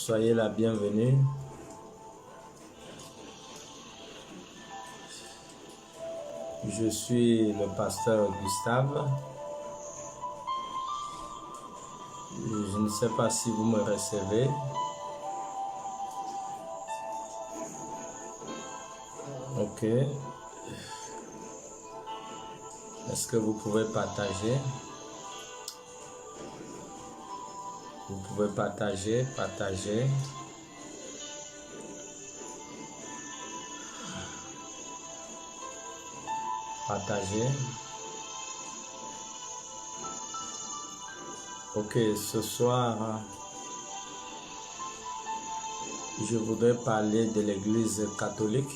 Soyez la bienvenue. Je suis le pasteur Gustave. Je ne sais pas si vous me recevez. Ok. Est-ce que vous pouvez partager? Vous pouvez partager. Ok, ce soir, je voudrais parler de l'Église catholique.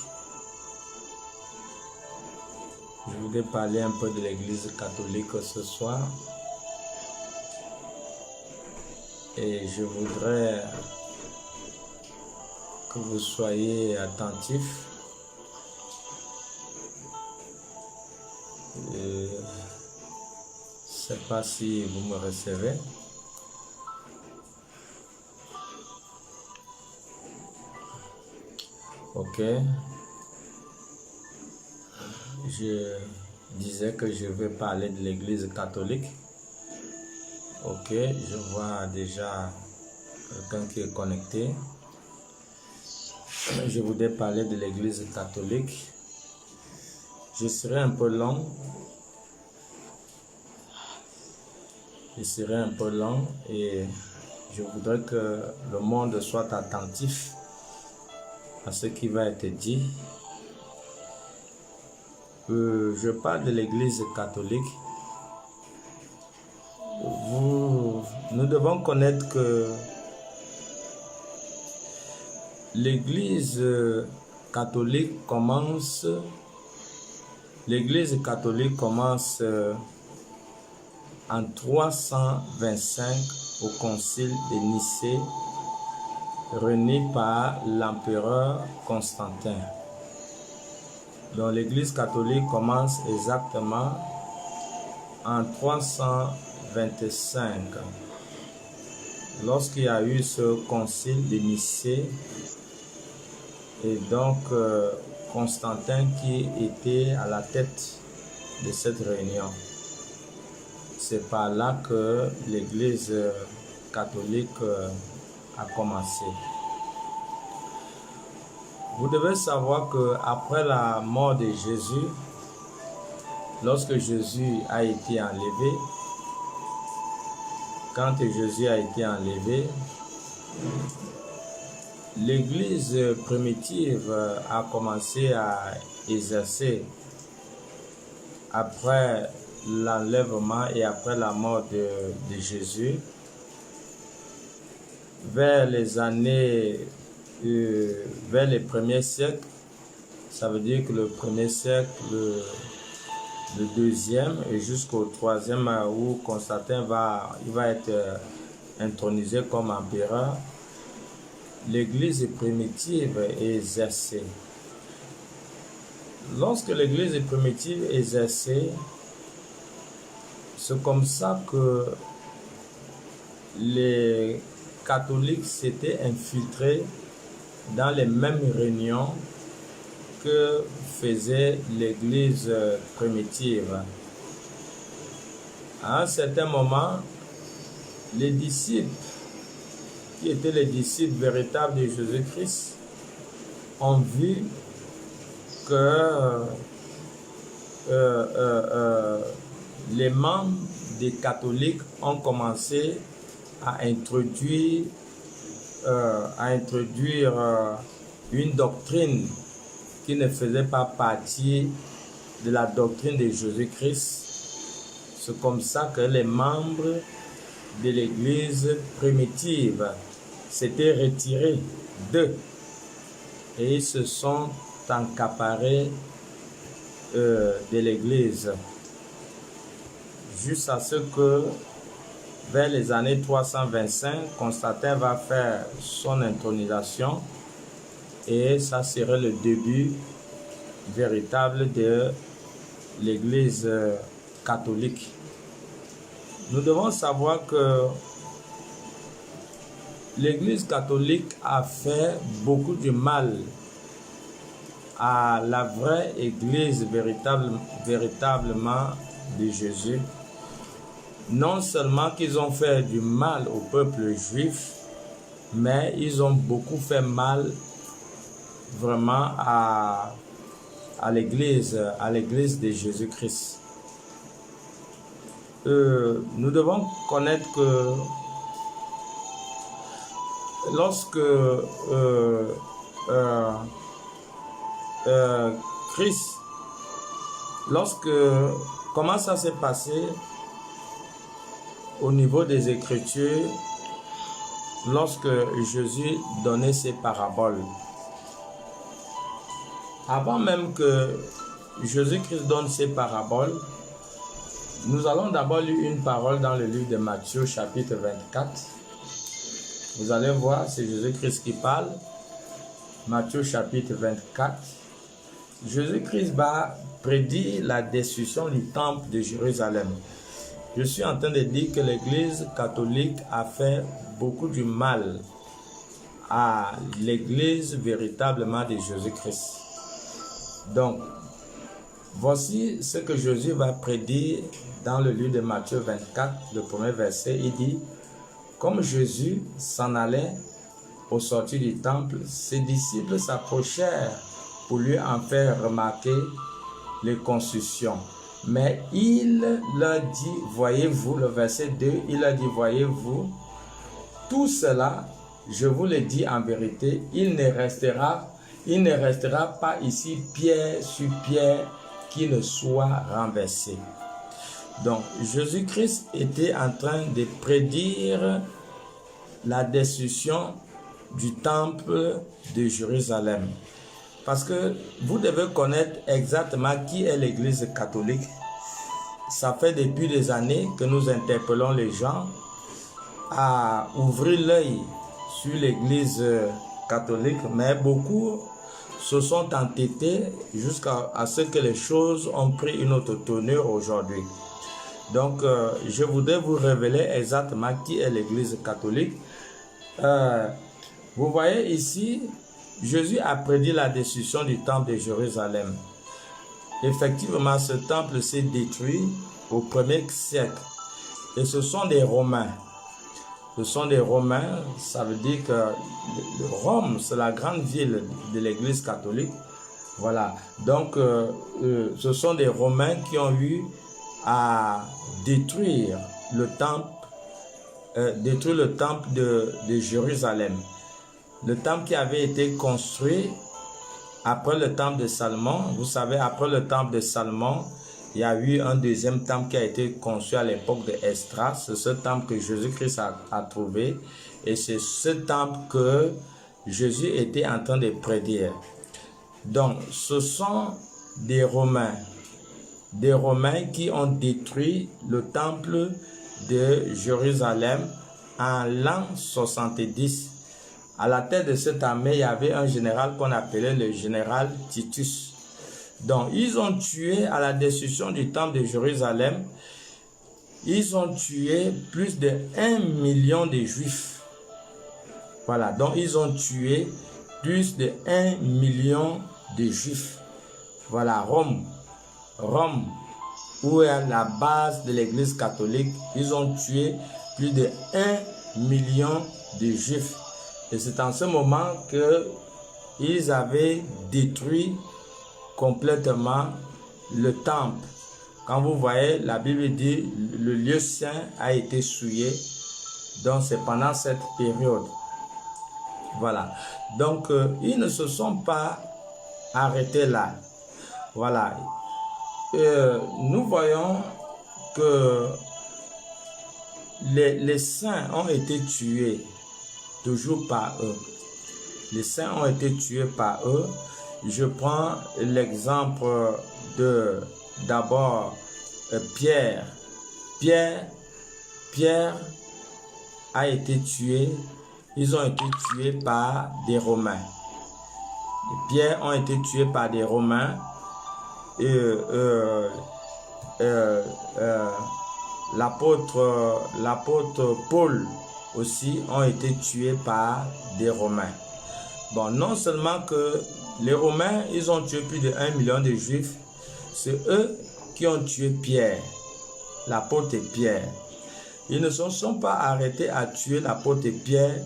Je voudrais parler un peu de l'Église catholique ce soir. Et je voudrais que vous soyez attentifs. Je ne sais pas si vous me recevez. Ok. Je disais que je vais parler de l'Église catholique. Ok, je vois déjà quelqu'un qui est connecté. Je voudrais parler de l'Église catholique. Je serai un peu long. Et je voudrais que le monde soit attentif à ce qui va être dit. Je parle de l'Église catholique. Nous devons connaître que l'Église catholique commence en 325 au concile de Nicée, réuni par l'empereur Constantin. Donc l'Église catholique commence exactement en 325, lorsqu'il y a eu ce concile de Nicée, et donc Constantin qui était à la tête de cette réunion. C'est par là que l'Église catholique a commencé. Vous devez savoir que après la mort de Jésus, lorsque Jésus a été enlevé, quand Jésus a été enlevé, l'Église primitive a commencé à exercer après l'enlèvement et après la mort de Jésus, vers les premiers siècles. Ça veut dire que le premier siècle, le deuxième et jusqu'au troisième où Constantin va être intronisé comme empereur, l'Église primitive est exercée. Lorsque l'Église primitive est exercée, c'est comme ça que les catholiques s'étaient infiltrés dans les mêmes réunions que faisait l'Église primitive. À un certain moment, les disciples, qui étaient les disciples véritables de Jésus-Christ, ont vu que les membres des catholiques ont commencé à introduire une doctrine qui ne faisait pas partie de la doctrine de Jésus-Christ. C'est comme ça que les membres de l'Église primitive s'étaient retirés d'eux et ils se sont accaparés de l'Église, jusqu'à ce que vers les années 325, Constantin va faire son intronisation et ça serait le début véritable de l'Église catholique. Nous devons savoir que l'Église catholique a fait beaucoup de mal à la vraie Église véritablement de Jésus. Non seulement qu'ils ont fait du mal au peuple juif, mais ils ont beaucoup fait mal vraiment à l'Église de Jésus-Christ. Nous devons connaître que lorsque Christ, comment ça s'est passé au niveau des Écritures, lorsque Jésus donnait ses paraboles. Avant même que Jésus-Christ donne ses paraboles, nous allons d'abord lire une parole dans le livre de Matthieu chapitre 24. Vous allez voir, c'est Jésus-Christ qui parle. Matthieu chapitre 24. Jésus-Christ va prédire la destruction du temple de Jérusalem. Je suis en train de dire que l'Église catholique a fait beaucoup du mal à l'Église véritablement de Jésus-Christ. Donc, voici ce que Jésus va prédire dans le livre de Matthieu 24, le premier verset. Il dit, comme Jésus s'en allait au sortir du temple, ses disciples s'approchèrent pour lui en faire remarquer les constructions. Mais il leur dit, voyez-vous, le verset 2, il leur dit, voyez-vous, tout cela, je vous le dis en vérité, il ne restera pas ici pierre sur pierre qui ne soit renversé. Donc, Jésus-Christ était en train de prédire la destruction du temple de Jérusalem. Parce que vous devez connaître exactement qui est l'Église catholique. Ça fait depuis des années que nous interpellons les gens à ouvrir l'œil sur l'Église catholique, mais beaucoup se sont entêtés jusqu'à ce que les choses ont pris une autre tournure aujourd'hui. Donc, je voudrais vous révéler exactement qui est l'Église catholique. Vous voyez ici, Jésus a prédit la destruction du temple de Jérusalem. Effectivement, ce temple s'est détruit au 1er siècle. Et ce sont des Romains. Ce sont des Romains, ça veut dire que Rome, c'est la grande ville de l'Église catholique. Voilà. Donc, ce sont des Romains qui ont eu à détruire le temple de Jérusalem. Le temple qui avait été construit après le temple de Salomon. Vous savez, après le temple de Salomon, il y a eu un deuxième temple qui a été construit à l'époque de Esdras. C'est ce temple que Jésus-Christ a trouvé. Et c'est ce temple que Jésus était en train de prédire. Donc, ce sont des Romains qui ont détruit le temple de Jérusalem en l'an 70. À la tête de cette armée, il y avait un général qu'on appelait le général Titus. Donc, ils ont tué à la destruction du temple de Jérusalem, ils ont tué plus de 1 million de Juifs. Voilà, donc ils ont tué plus de 1 million de Juifs. Voilà, Rome, où est la base de l'Église catholique, ils ont tué plus de 1 million de Juifs. Et c'est en ce moment qu'ils avaient détruit complètement le temple. Quand vous voyez, la Bible dit le lieu saint a été souillé. Donc c'est pendant cette période. Voilà. Donc ils ne se sont pas arrêtés là. Voilà. Nous voyons que les saints ont été tués toujours par eux. Les saints ont été tués par eux. Je prends l'exemple de d'abord Pierre. Pierre a été tué. Ils ont été tués par des Romains. Pierre ont été tués par des Romains. L'apôtre Paul aussi ont été tués par des Romains. Bon, non seulement que les Romains, ils ont tué plus de 1 million de Juifs, c'est eux qui ont tué Pierre, l'apôtre Pierre. Ils ne se sont pas arrêtés à tuer l'apôtre Pierre,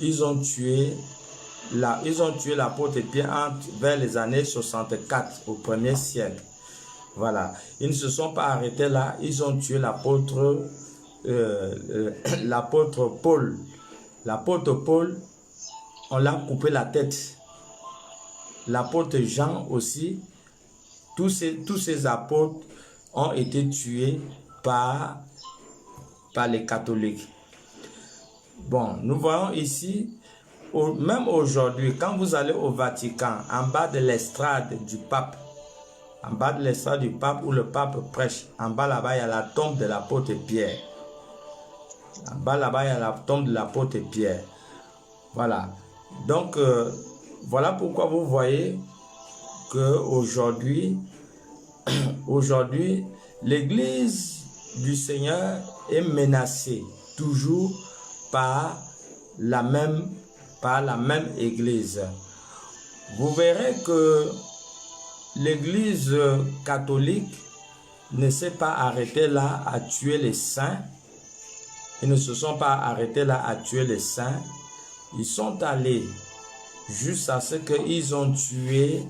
ils ont tué l'apôtre Pierre vers les années 64 au 1er siècle. Voilà, ils ne se sont pas arrêtés là, ils ont tué l'apôtre Paul. L'apôtre Paul, on l'a coupé la tête. L'apôtre Jean aussi, tous ces apôtres ont été tués par les catholiques. Bon, nous voyons ici, même aujourd'hui, quand vous allez au Vatican, en bas de l'estrade du pape, où le pape prêche, en bas là-bas, il y a la tombe de l'apôtre Pierre. En bas là-bas, il y a la tombe de l'apôtre Pierre. Voilà. Donc, voilà pourquoi vous voyez qu'aujourd'hui, l'Église du Seigneur est menacée toujours par la même Église. Vous verrez que l'Église catholique ne s'est pas arrêtée là à tuer les saints. Ils ne se sont pas arrêtés là à tuer les saints. Ils sont allés jusqu'à ce qu'ils ont tué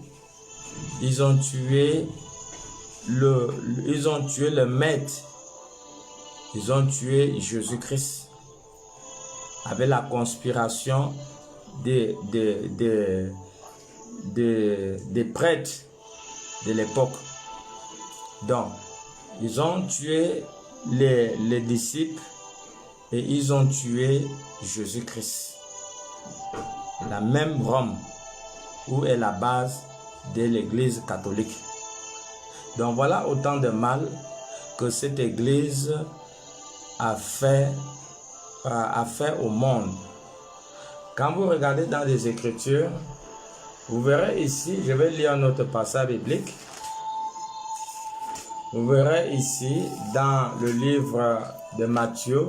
le maître. Ils ont tué Jésus-Christ avec la conspiration des prêtres de l'époque. Donc, ils ont tué les disciples et ils ont tué Jésus-Christ. La même Rome où est la base de l'Église catholique. Donc voilà autant de mal que cette Église a fait au monde. Quand vous regardez dans les Écritures, vous verrez ici, je vais lire notre passage biblique. Vous verrez ici dans le livre de Matthieu,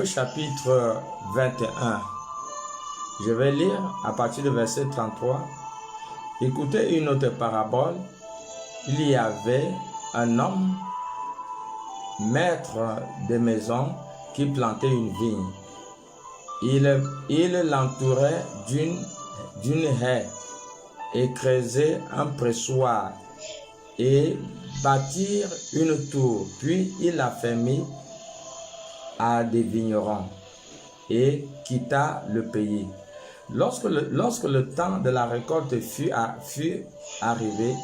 chapitre 21. Je vais lire à partir du verset 33. Écoutez une autre parabole. Il y avait un homme, maître de maison, qui plantait une vigne. Il l'entourait d'une haie et creusait un pressoir et bâtir une tour. Puis il la fermit à des vignerons et quitta le pays. Lorsque le temps de la récolte fut arrivé,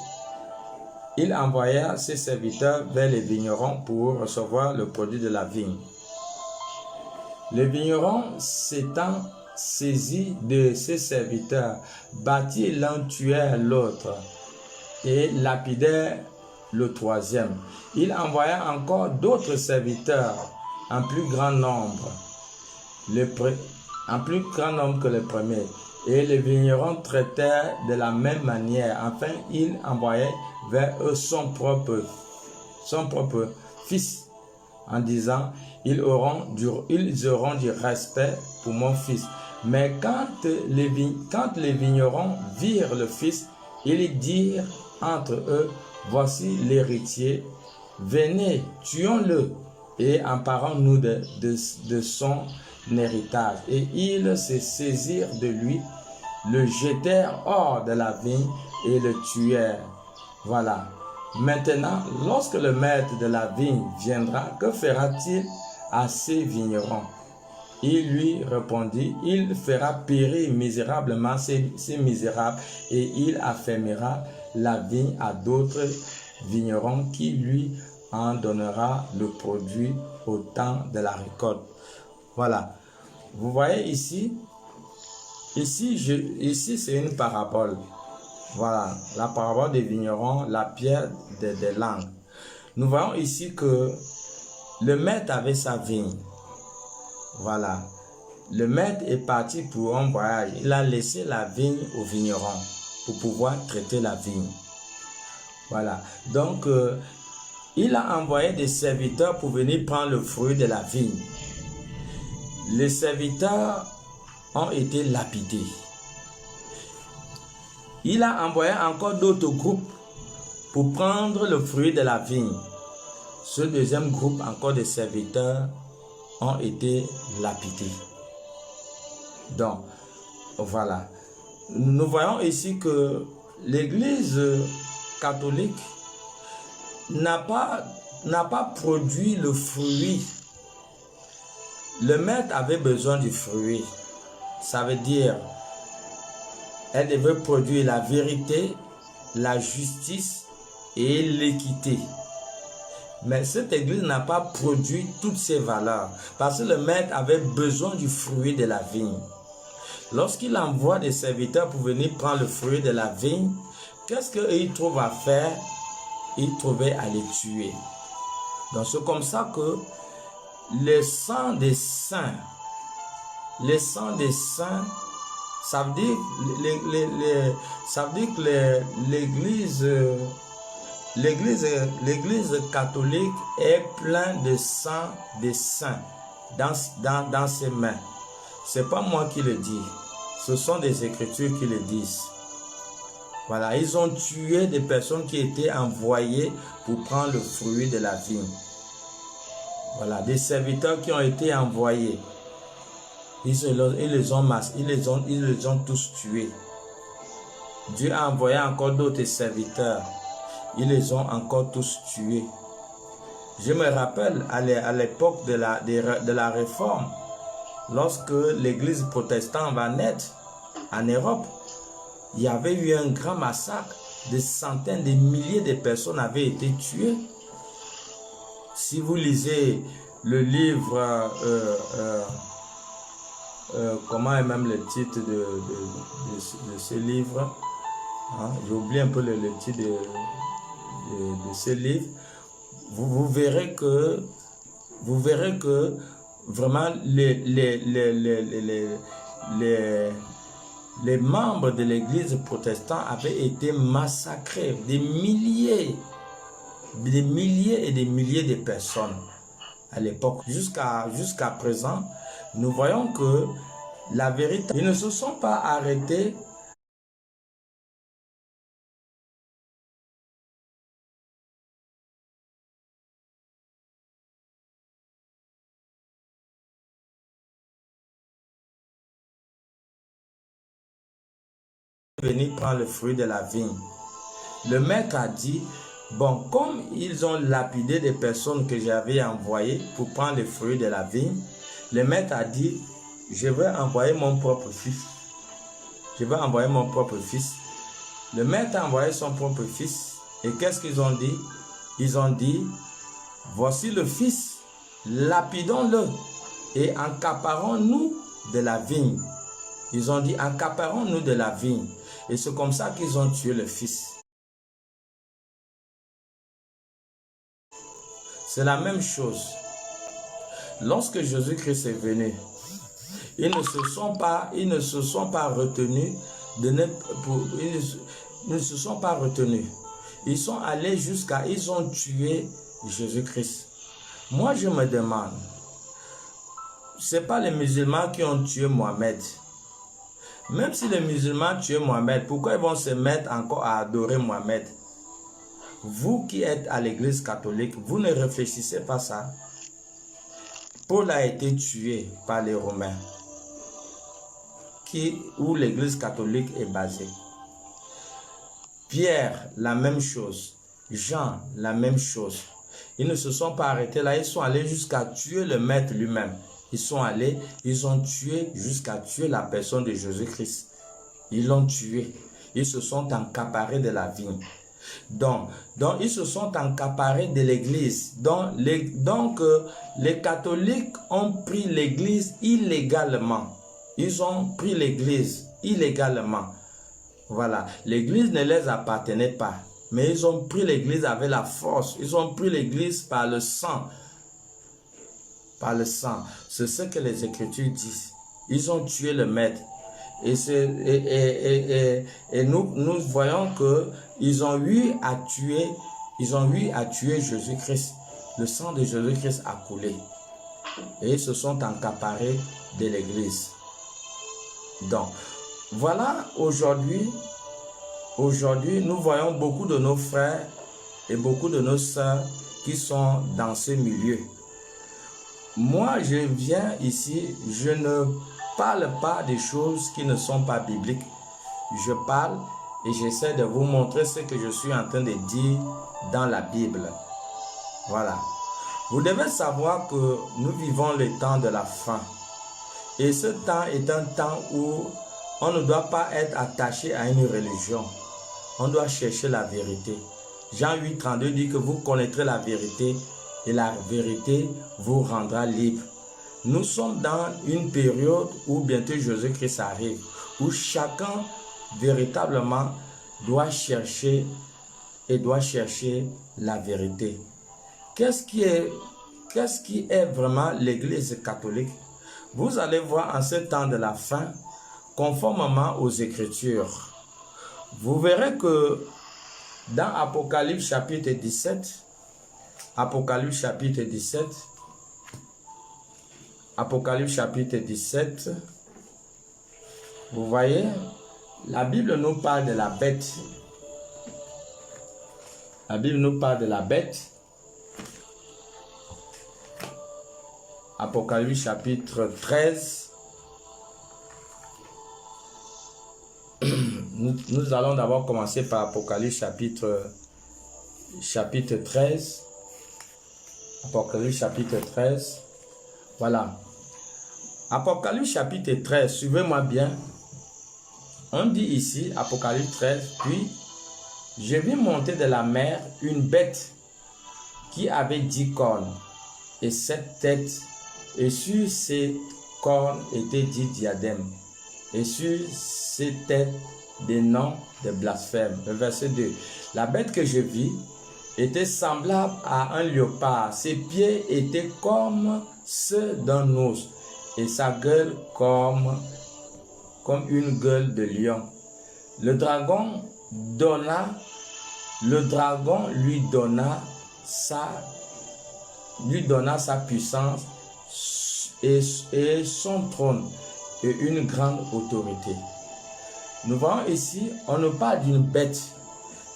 il envoya ses serviteurs vers les vignerons pour recevoir le produit de la vigne. Les vignerons, s'étant saisis de ses serviteurs, battirent l'un, tuèrent l'autre et lapidèrent le troisième. Il envoya encore d'autres serviteurs en plus grand nombre que les premiers. Et les vignerons traitèrent de la même manière. Enfin, il envoyait vers eux son propre fils, en disant, ils auront du respect pour mon fils. Mais quand les vignerons virent le fils, ils dirent entre eux, voici l'héritier, venez, tuons-le et emparons-nous de son héritage. Et ils se saisirent de lui, le jetèrent hors de la vigne et le tuèrent. Voilà. Maintenant, lorsque le maître de la vigne viendra, que fera-t-il à ces vignerons? Il lui répondit, il fera périr misérablement ces misérables et il affermira la vigne à d'autres vignerons qui lui en donnera le produit au temps de la récolte. Voilà. Vous voyez ici c'est une parabole. Voilà, la parabole des vignerons, la pierre des langues. Nous voyons ici que le maître avait sa vigne. Voilà. Le maître est parti pour un voyage. Il a laissé la vigne au vigneron pour pouvoir traiter la vigne. Voilà. Donc, il a envoyé des serviteurs pour venir prendre le fruit de la vigne. les serviteurs ont été lapidés. Il a envoyé encore d'autres groupes pour prendre le fruit de la vigne. Ce deuxième groupe, encore de serviteurs, ont été lapidés. Donc, voilà. Nous voyons ici que l'Église catholique n'a pas produit le fruit. Le maître avait besoin du fruit. Ça veut dire, elle devait produire la vérité, la justice et l'équité. Mais cette église n'a pas produit toutes ces valeurs parce que le maître avait besoin du fruit de la vigne. Lorsqu'il envoie des serviteurs pour venir prendre le fruit de la vigne, qu'est-ce qu'il trouve à faire? Il trouvait à les tuer. Donc c'est comme ça que le sang des saints, ça veut dire, que l'église catholique est pleine de sang des saints dans ses mains. C'est pas moi qui le dis, ce sont des écritures qui le disent. Voilà, ils ont tué des personnes qui étaient envoyées pour prendre le fruit de la vigne. Voilà, des serviteurs qui ont été envoyés. Ils les ont tous tués. Dieu a envoyé encore d'autres serviteurs. Ils les ont encore tous tués. Je me rappelle à l'époque de la Réforme, lorsque l'église protestante va naître en Europe, il y avait eu un grand massacre. Des centaines de milliers de personnes avaient été tuées. Si vous lisez le livre, comment est même le titre de ce livre, hein? J'ai oublié un peu le titre de ce livre, vous verrez que vraiment les membres de l'église protestante avaient été massacrés, des milliers et des milliers de personnes à l'époque. Jusqu'à présent, nous voyons que la vérité, ils ne se sont pas arrêtés venir prendre le fruit de la vigne. Le maître a dit, bon, comme ils ont lapidé des personnes que j'avais envoyées pour prendre le fruit de la vigne, le maître a dit, je vais envoyer mon propre fils. Je vais envoyer mon propre fils. Le maître a envoyé son propre fils. Et qu'est-ce qu'ils ont dit? Ils ont dit, voici le fils, lapidons-le et accaparons-nous de la vigne. Ils ont dit, accaparons-nous de la vigne. Et c'est comme ça qu'ils ont tué le fils. C'est la même chose. Lorsque Jésus-Christ est venu, ils ne se sont pas retenus Ils sont allés ils ont tué Jésus-Christ. Moi, je me demande, c'est pas les musulmans qui ont tué Mohamed. Même si les musulmans tuent Mohamed, pourquoi ils vont se mettre encore à adorer Mohamed? Vous qui êtes à l'église catholique, vous ne réfléchissez pas ça. Paul a été tué par les Romains, où l'église catholique est basée. Pierre, la même chose. Jean, la même chose. Ils ne se sont pas arrêtés là, ils sont allés jusqu'à tuer le maître lui-même. Ils ont tué jusqu'à tuer la personne de Jésus-Christ. Ils l'ont tué. Ils se sont accaparés de la vigne. Donc ils se sont accaparés de l'église. Donc, les catholiques ont pris l'église illégalement. Ils ont pris l'église illégalement. Voilà. L'église ne les appartenait pas. Mais ils ont pris l'église avec la force. Ils ont pris l'église par le sang. Par le sang. C'est ce que les Écritures disent. Ils ont tué le maître. Et nous voyons que ils ont eu à tuer Jésus-Christ. Le sang de Jésus-Christ a coulé. et se sont accaparés de l'église. Donc, voilà, aujourd'hui, nous voyons beaucoup de nos frères et beaucoup de nos sœurs qui sont dans ce milieu. Moi, je viens ici, je ne parle pas des choses qui ne sont pas bibliques. Je parle et j'essaie de vous montrer ce que je suis en train de dire dans la Bible. Voilà. Vous devez savoir que nous vivons le temps de la fin. Et ce temps est un temps où on ne doit pas être attaché à une religion. On doit chercher la vérité. Jean 8, 32 dit que vous connaîtrez la vérité et la vérité vous rendra libre. Nous sommes dans une période où bientôt Jésus-Christ arrive, où chacun véritablement doit chercher la vérité. Qu'est-ce qui est vraiment l'Église catholique? Vous allez voir en ce temps de la fin, conformément aux Écritures, vous verrez que dans Apocalypse chapitre 17, Apocalypse chapitre 17, vous voyez, la Bible nous parle de la bête. La Bible nous parle de la bête. Apocalypse chapitre 13. Nous allons d'abord commencer par Apocalypse chapitre 13. Apocalypse chapitre 13. Voilà. Apocalypse chapitre 13, suivez-moi bien. On dit ici, Apocalypse 13, puis je vis monter de la mer une bête qui avait 10 cornes et 7 têtes, et sur ces cornes étaient 10 diadèmes, et sur ces têtes des noms de blasphème. Le verset 2. La bête que je vis était semblable à un léopard. Ses pieds étaient comme ceux d'un ours et sa gueule comme une gueule de lion. Le dragon lui donna sa puissance et son trône et une grande autorité. Nous voyons ici, on nous parle d'une bête.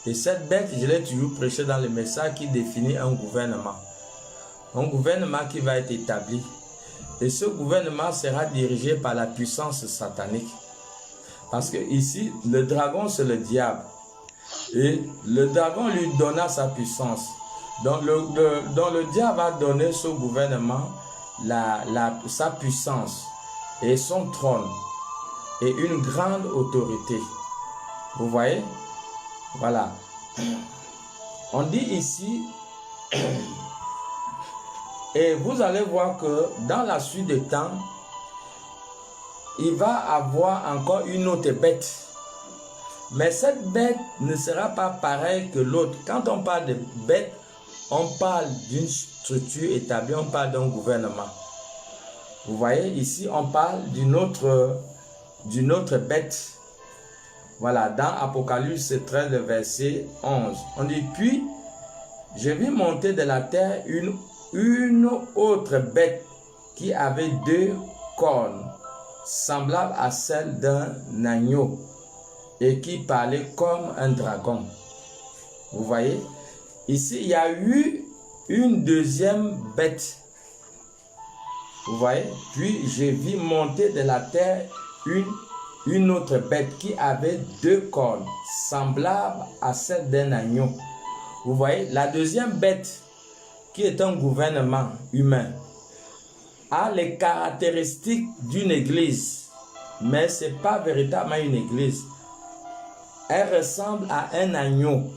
Et cette bête, je l'ai toujours prêché dans le message qui définit un gouvernement. Un gouvernement qui va être établi. Et ce gouvernement sera dirigé par la puissance satanique. Parce que ici, le dragon, c'est le diable. Et le dragon lui donna sa puissance. Donc le diable a donné ce gouvernement sa puissance et son trône et une grande autorité. Vous voyez? Voilà. On dit ici, et vous allez voir que dans la suite des temps, il va avoir encore une autre bête. Mais cette bête ne sera pas pareille que l'autre. Quand on parle de bête, on parle d'une structure établie, on parle d'un gouvernement. Vous voyez, ici, on parle d'une autre bête. Voilà, dans Apocalypse 13, verset 11. On dit, puis, je vis monter de la terre une autre bête qui avait 2 cornes, semblables à celle d'un agneau, et qui parlait comme un dragon. Vous voyez? Ici, il y a eu une deuxième bête. Vous voyez? Puis, je vis monter de la terre une autre bête qui avait 2 cornes, semblables à celle d'un agneau. Vous voyez? La deuxième bête, qui est un gouvernement humain, a les caractéristiques d'une église, mais ce n'est pas véritablement une église. Elle ressemble à un agneau,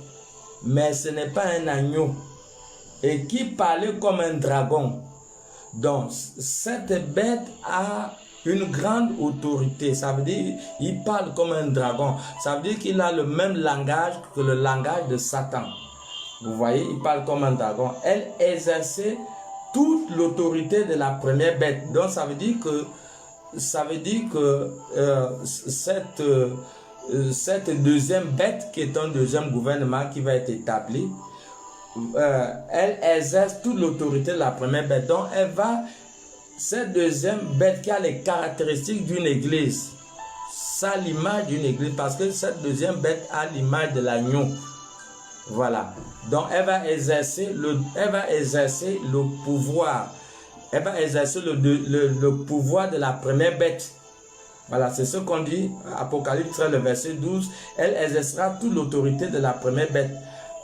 mais ce n'est pas un agneau, et qui parlait comme un dragon. Donc, cette bête a une grande autorité. Ça veut dire qu'il parle comme un dragon. Ça veut dire qu'il a le même langage que le langage de Satan. Vous voyez, il parle comme un dragon. Elle exerçait toute l'autorité de la première bête. Donc, ça veut dire que cette deuxième bête, qui est un deuxième gouvernement qui va être établi, elle exerce toute l'autorité de la première bête. Donc, elle va cette deuxième bête qui a les caractéristiques d'une église. Ça a l'image d'une église parce que cette deuxième bête a l'image de l'agneau. Voilà. Donc elle va exercer le pouvoir. Elle va exercer le pouvoir de la première bête. Voilà, c'est ce qu'on dit, Apocalypse 13, le verset 12. Elle exercera toute l'autorité de la première bête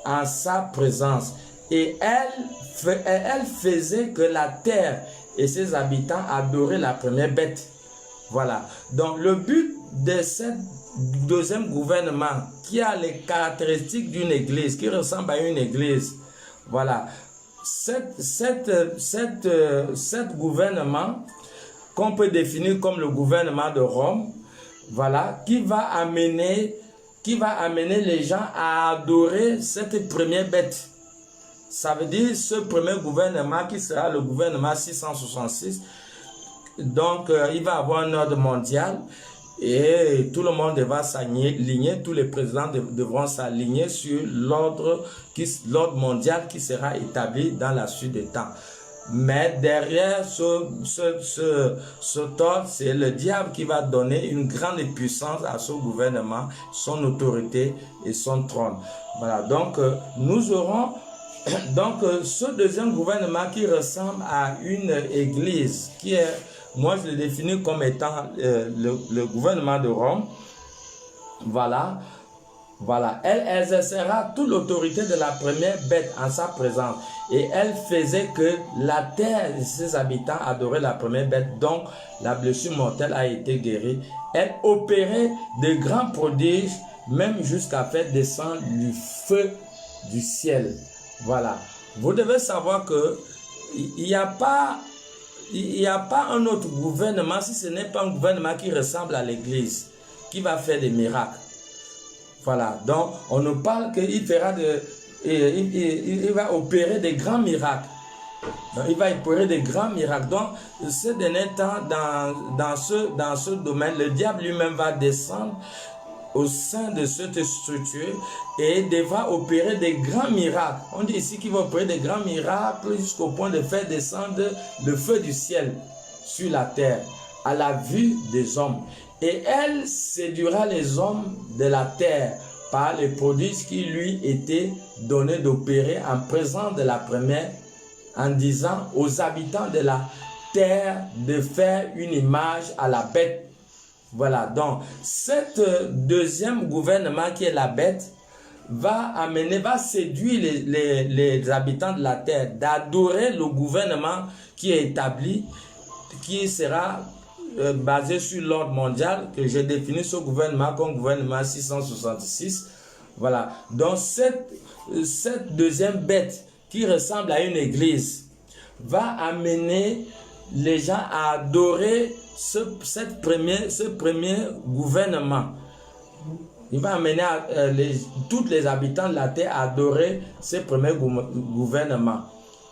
en sa présence. Et elle faisait que la terre et ses habitants adoraient la première bête. Voilà. Donc le but de ce deuxième gouvernement qui a les caractéristiques d'une église, qui ressemble à une église. Voilà. Cette gouvernement qu'on peut définir comme le gouvernement de Rome, voilà, qui va amener les gens à adorer cette première bête. Ça veut dire ce premier gouvernement qui sera le gouvernement 666. Donc, il va avoir un ordre mondial et tout le monde va s'aligner, tous les présidents devront s'aligner sur l'ordre mondial qui sera établi dans la suite des temps. Mais derrière ce ordre, c'est le diable qui va donner une grande puissance à ce gouvernement, son autorité et son trône. Voilà, donc nous aurons ce deuxième gouvernement qui ressemble à une église, qui est, moi je le définis comme étant le gouvernement de Rome. Voilà. Voilà, elle exercera toute l'autorité de la première bête en sa présence. Et elle faisait que la terre et ses habitants adoraient la première bête. Donc, la blessure mortelle a été guérie. Elle opérait de grands prodiges, même jusqu'à faire descendre du feu du ciel. Voilà. Vous devez savoir que il n'y a pas un autre gouvernement, si ce n'est pas un gouvernement qui ressemble à l'église, qui va faire des miracles. Voilà, donc on nous parle qu'il fera il va opérer des grands miracles. Donc, il va opérer des grands miracles. Donc, ces derniers temps, dans ce domaine, le diable lui-même va descendre au sein de cette structure et devra opérer des grands miracles. On dit ici qu'il va opérer des grands miracles jusqu'au point de faire descendre le feu du ciel sur la terre à la vue des hommes. Et elle séduira les hommes de la terre par les prodiges qui lui étaient donnés d'opérer en présence de la première, en disant aux habitants de la terre de faire une image à la bête. Voilà, donc cette deuxième gouvernement qui est la bête va séduire les habitants de la terre d'adorer le gouvernement qui est établi, qui sera basé sur l'ordre mondial, que j'ai défini ce gouvernement comme gouvernement 666. Voilà. Donc cette deuxième bête qui ressemble à une église va amener les gens à adorer ce premier gouvernement. Il va amener tous les habitants de la terre à adorer ce premier gouvernement.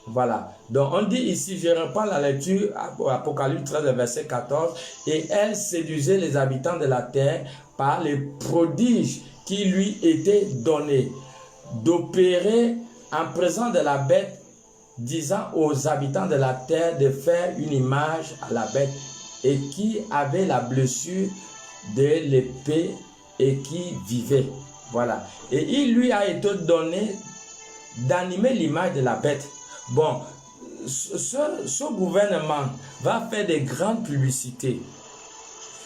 Voilà. Donc on dit ici, je reprends la lecture, Apocalypse 13, verset 14, et elle séduisait les habitants de la terre par les prodiges qui lui étaient donnés d'opérer en présence de la bête, disant aux habitants de la terre de faire une image à la bête et qui avait la blessure de l'épée et qui vivait. Voilà. Et il lui a été donné d'animer l'image de la bête. Bon, ce gouvernement va faire des grandes publicités.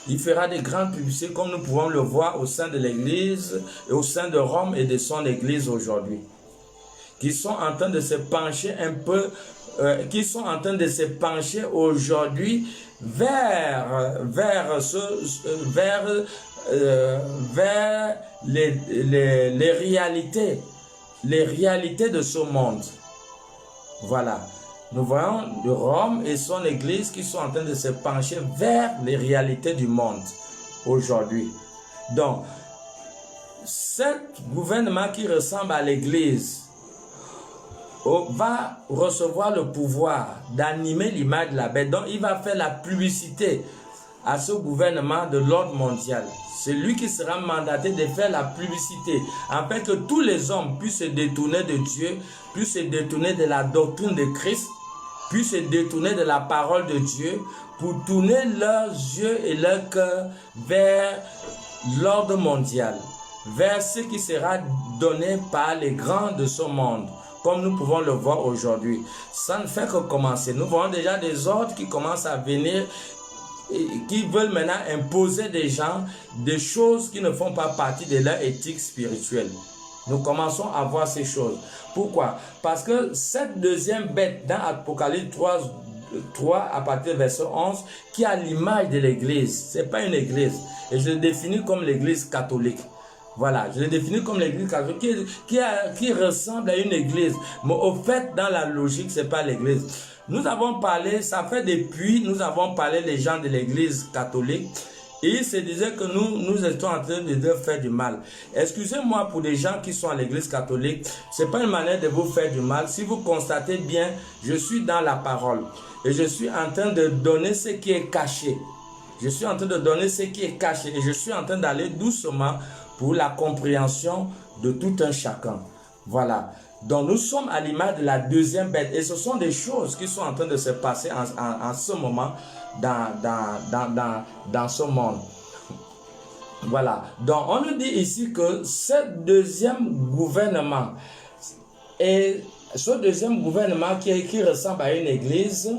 Il fera des grandes publicités comme nous pouvons le voir au sein de l'Église et au sein de Rome et de son Église aujourd'hui. Qui sont en train de se pencher un peu, aujourd'hui vers les réalités de ce monde. Voilà, nous voyons Rome et son église qui sont en train de se pencher vers les réalités du monde aujourd'hui. Donc, ce gouvernement qui ressemble à l'église va recevoir le pouvoir d'animer l'image de la bête. Donc, il va faire la publicité à ce gouvernement de l'ordre mondial. C'est lui qui sera mandaté de faire la publicité, afin que tous les hommes puissent se détourner de Dieu, puissent se détourner de la doctrine de Christ, puissent se détourner de la parole de Dieu pour tourner leurs yeux et leur cœur vers l'ordre mondial, vers ce qui sera donné par les grands de ce monde, comme nous pouvons le voir aujourd'hui. Ça ne fait que commencer. Nous voyons déjà des ordres qui commencent à venir, qui veulent maintenant imposer des gens des choses qui ne font pas partie de leur éthique spirituelle. Nous commençons à voir ces choses. Pourquoi? Parce que cette deuxième bête dans Apocalypse 3 à partir du verset 11, qui a l'image de l'église. Ce n'est pas une église. Et je le définis comme l'église catholique. Voilà, je le définis comme l'église catholique qui ressemble à une église. Mais au fait, dans la logique, ce n'est pas l'église. Nous avons parlé, ça fait depuis, nous avons parlé les gens de l'église catholique. Et il se disait que nous étions en train de leur faire du mal. Excusez-moi pour les gens qui sont à l'église catholique, ce n'est pas une manière de vous faire du mal. Si vous constatez bien, je suis dans la parole. Et je suis en train de donner ce qui est caché. Je suis en train de donner ce qui est caché. Et je suis en train d'aller doucement pour la compréhension de tout un chacun. Voilà. Donc nous sommes à l'image de la deuxième bête. Et ce sont des choses qui sont en train de se passer en ce moment dans ce monde. Voilà. Donc on nous dit ici que ce deuxième gouvernement qui ressemble à une église,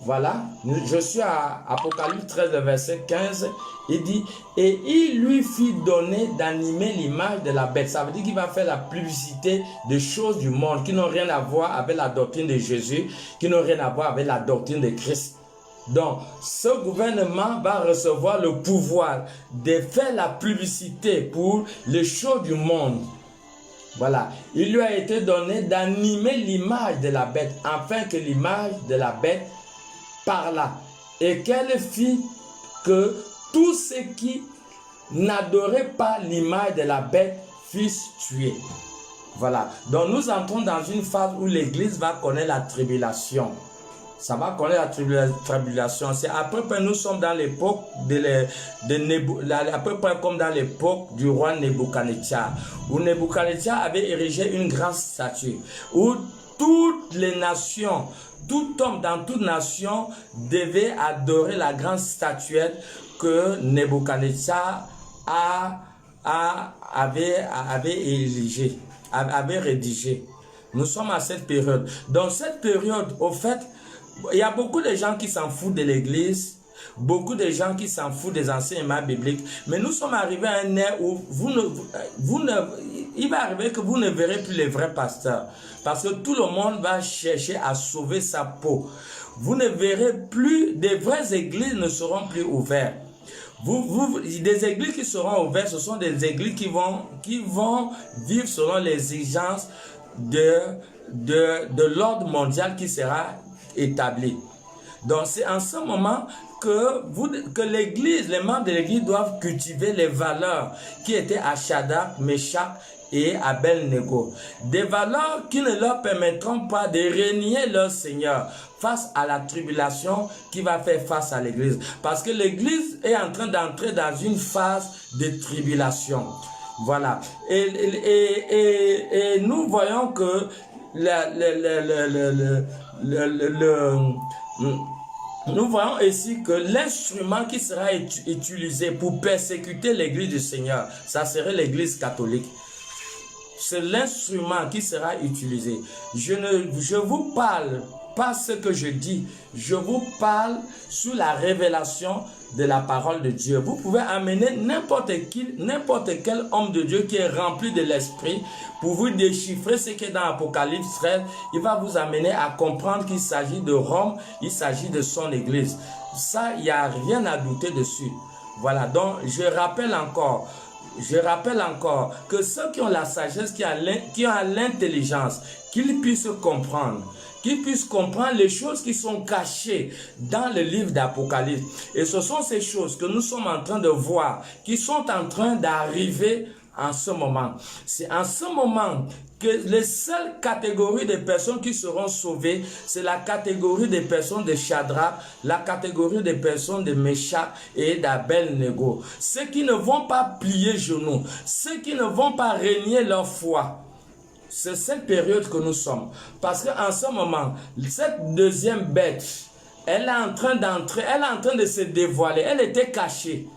voilà, je suis à Apocalypse 13, verset 15, il dit, et il lui fit donner d'animer l'image de la bête. Ça veut dire qu'il va faire la publicité des choses du monde qui n'ont rien à voir avec la doctrine de Jésus, qui n'ont rien à voir avec la doctrine de Christ. Donc, ce gouvernement va recevoir le pouvoir de faire la publicité pour les choses du monde. Voilà, il lui a été donné d'animer l'image de la bête, afin que l'image de la bête parla, et qu'elle fit que tous ceux qui n'adoraient pas l'image de la bête fussent tués. Voilà, donc nous entrons dans une phase où l'église va connaître la tribulation. Ça va connaître la tribulation. C'est à peu près, nous sommes dans l'époque à peu près comme dans l'époque du roi Nebuchadnezzar, où Nebuchadnezzar avait érigé une grande statue, où toutes les nations, tout homme dans toute nation devait adorer la grande statuette que Nebuchadnezzar avait rédigée. Nous sommes à cette période. Dans cette période, au fait, il y a beaucoup de gens qui s'en foutent de l'église, beaucoup de gens qui s'en foutent des enseignements bibliques, mais nous sommes arrivés à un ère où il va arriver que vous ne verrez plus les vrais pasteurs, parce que tout le monde va chercher à sauver sa peau. Vous ne verrez plus, des vraies églises ne seront plus ouvertes. Des églises qui seront ouvertes, ce sont des églises qui vont vivre selon les exigences de l'ordre mondial qui sera établi. Donc c'est en ce moment que l'église, les membres de l'église doivent cultiver les valeurs qui étaient à Shadrach, Meshach et Abednego. Des valeurs qui ne leur permettront pas de régner leur Seigneur face à la tribulation qui va faire face à l'église. Parce que l'église est en train d'entrer dans une phase de tribulation. Voilà. Et nous voyons que nous voyons ici que l'instrument qui sera utilisé pour persécuter l'église du Seigneur, ça serait l'église catholique. C'est l'instrument qui sera utilisé. Je vous parle pas ce que je dis, je vous parle sous la révélation de la parole de Dieu. Vous pouvez amener n'importe quel homme de Dieu qui est rempli de l'esprit pour vous déchiffrer ce qui est dans Apocalypse 13. Il va vous amener à comprendre qu'il s'agit de Rome, il s'agit de son église. Ça, il n'y a rien à douter dessus. Voilà, donc je rappelle encore que ceux qui ont la sagesse, qui ont l'intelligence, qu'ils puissent comprendre les choses qui sont cachées dans le livre d'Apocalypse. Et ce sont ces choses que nous sommes en train de voir, qui sont en train d'arriver en ce moment. C'est en ce moment que les seules catégories de personnes qui seront sauvées, c'est la catégorie des personnes de Shadrach, la catégorie des personnes de Meshach et d'Abednego. Ceux qui ne vont pas plier genoux, ceux qui ne vont pas renier leur foi. c'est cette période que nous sommes. Parce qu'en ce moment, cette deuxième bête, elle est en train d'entrer, elle est en train de se dévoiler, elle était cachée.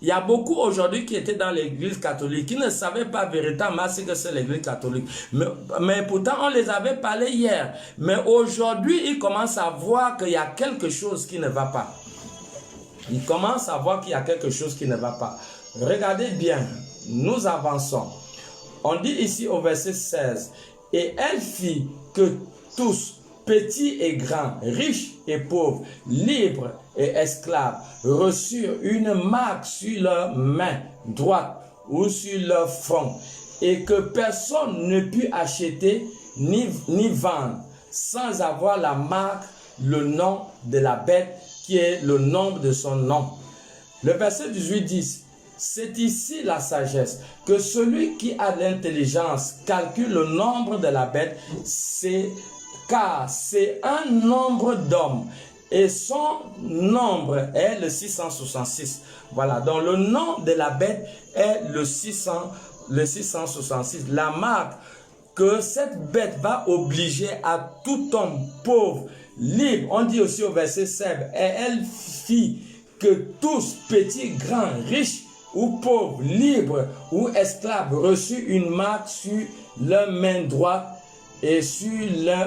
Il y a beaucoup aujourd'hui qui étaient dans l'église catholique, qui ne savaient pas véritablement ce que c'est l'église catholique. Mais pourtant, on les avait parlé hier. Mais aujourd'hui, ils commencent à voir qu'il y a quelque chose qui ne va pas. Ils commencent à voir qu'il y a quelque chose qui ne va pas. Regardez bien, nous avançons. On dit ici au verset 16, « Et elle fit que tous, petits et grands, riches et pauvres, libres et esclaves, reçurent une marque sur leur main droite ou sur leur front, et que personne ne put acheter ni vendre sans avoir la marque, le nom de la bête qui est le nombre de son nom. » Le verset 18 dit, « C'est ici la sagesse, que celui qui a l'intelligence calcule le nombre de la bête, car c'est un nombre d'hommes, et son nombre est le 666. » Voilà, donc le nom de la bête est le 666. La marque que cette bête va obliger à tout homme pauvre, libre, on dit aussi au verset 7, « Et elle fit que tous, petits, grands, riches ou pauvres, libres ou esclaves, reçurent une marque sur leur main droite et sur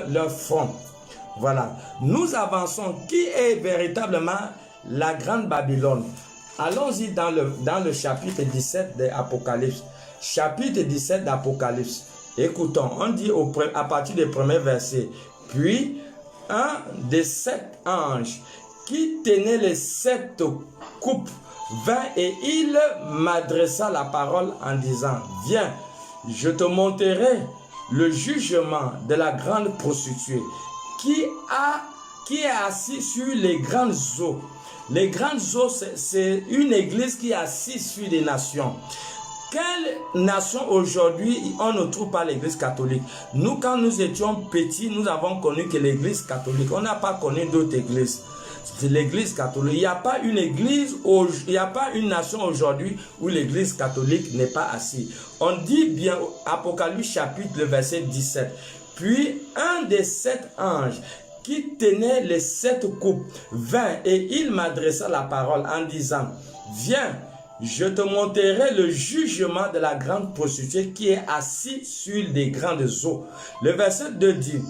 leur front. » Voilà. Nous avançons. Qui est véritablement la grande Babylone? Allons-y dans le chapitre 17 de l'Apocalypse. Chapitre 17 d'Apocalypse. Écoutons, on dit à partir du premier verset. « Puis un des 7 anges qui tenait les 7 coupes vint et il m'adressa la parole en disant, « Viens, je te montrerai le jugement de la grande prostituée qui est assise sur les grandes eaux. » Les grandes eaux, c'est une église qui est assise sur des nations. Quelle nation aujourd'hui on ne trouve pas l'église catholique? Nous, quand nous étions petits, nous avons connu que l'église catholique. On n'a pas connu d'autres églises. C'est l'église catholique. Il n'y a pas une église, il n'y a pas une nation aujourd'hui où l'église catholique n'est pas assise. On dit bien, Apocalypse chapitre, le verset 17. « Puis un des 7 anges qui tenait les 7 coupes vint et il m'adressa la parole en disant, « Viens, je te montrerai le jugement de la grande prostituée qui est assise sur des grandes eaux. » Le verset 2 dit,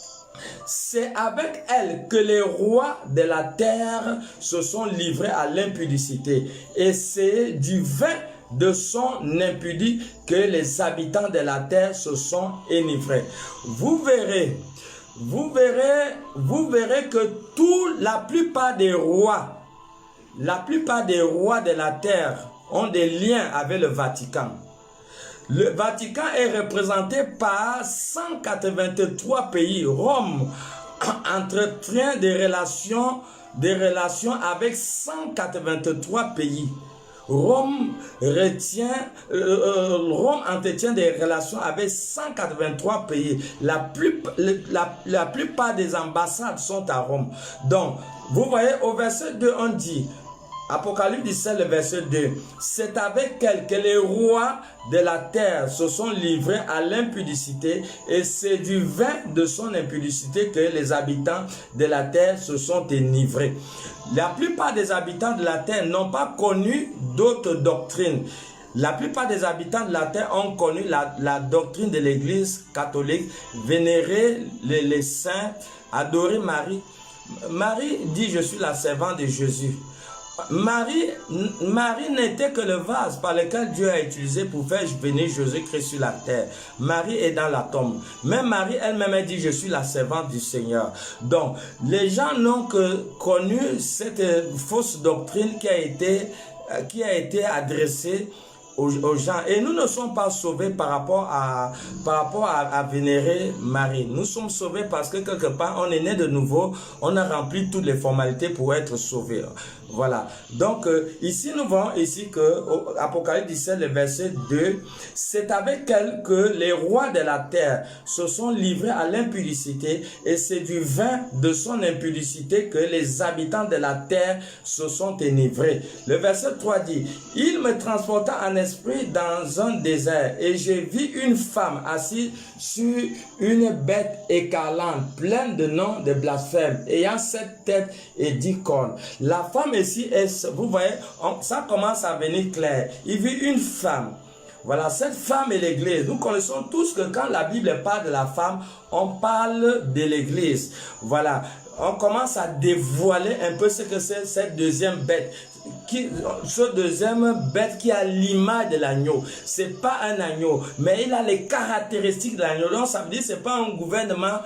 « C'est avec elle que les rois de la terre se sont livrés à l'impudicité, et c'est du vin de son impudie que les habitants de la terre se sont enivrés. » Vous verrez que la plupart des rois de la terre ont des liens avec le Vatican. Le Vatican est représenté par 183 pays. Rome entretient des relations avec 183 pays. Rome entretient des relations avec 183 pays. La plupart des ambassades sont à Rome. Donc, vous voyez, au verset 2, on dit, Apocalypse 17, le verset 2, « C'est avec elle que les rois de la terre se sont livrés à l'impudicité, et c'est du vin de son impudicité que les habitants de la terre se sont enivrés. » La plupart des habitants de la terre n'ont pas connu d'autres doctrines. La plupart des habitants de la terre ont connu la doctrine de l'église catholique, vénérer les saints, adorer Marie. Marie dit, je suis la servante de Jésus. Marie n'était que le vase par lequel Dieu a utilisé pour faire venir Jésus-Christ sur la terre. Marie est dans la tombe. Même Marie elle-même a dit, je suis la servante du Seigneur. Donc, les gens n'ont que connu cette fausse doctrine qui a été adressée aux gens. Et nous ne sommes pas sauvés par rapport à vénérer Marie. Nous sommes sauvés parce que quelque part, on est né de nouveau, on a rempli toutes les formalités pour être sauvés. Voilà. Donc, ici, nous voyons ici que, Apocalypse 17, le verset 2, c'est avec elle que les rois de la terre se sont livrés à l'impudicité, et c'est du vin de son impudicité que les habitants de la terre se sont enivrés. Le verset 3 dit, il me transporta en esprit dans un désert, et j'ai vu une femme assise sur une bête écarlate, pleine de noms de blasphème, ayant 7 têtes et 10 cornes. La femme ici, vous voyez, ça commence à venir clair. Il vit une femme. Voilà, cette femme est l'église. Nous connaissons tous que quand la Bible parle de la femme, on parle de l'église. Voilà, on commence à dévoiler un peu ce que c'est cette deuxième bête. Ce deuxième bête qui a l'image de l'agneau. C'est pas un agneau, mais il a les caractéristiques de l'agneau. Donc ça veut dire que c'est pas un gouvernement,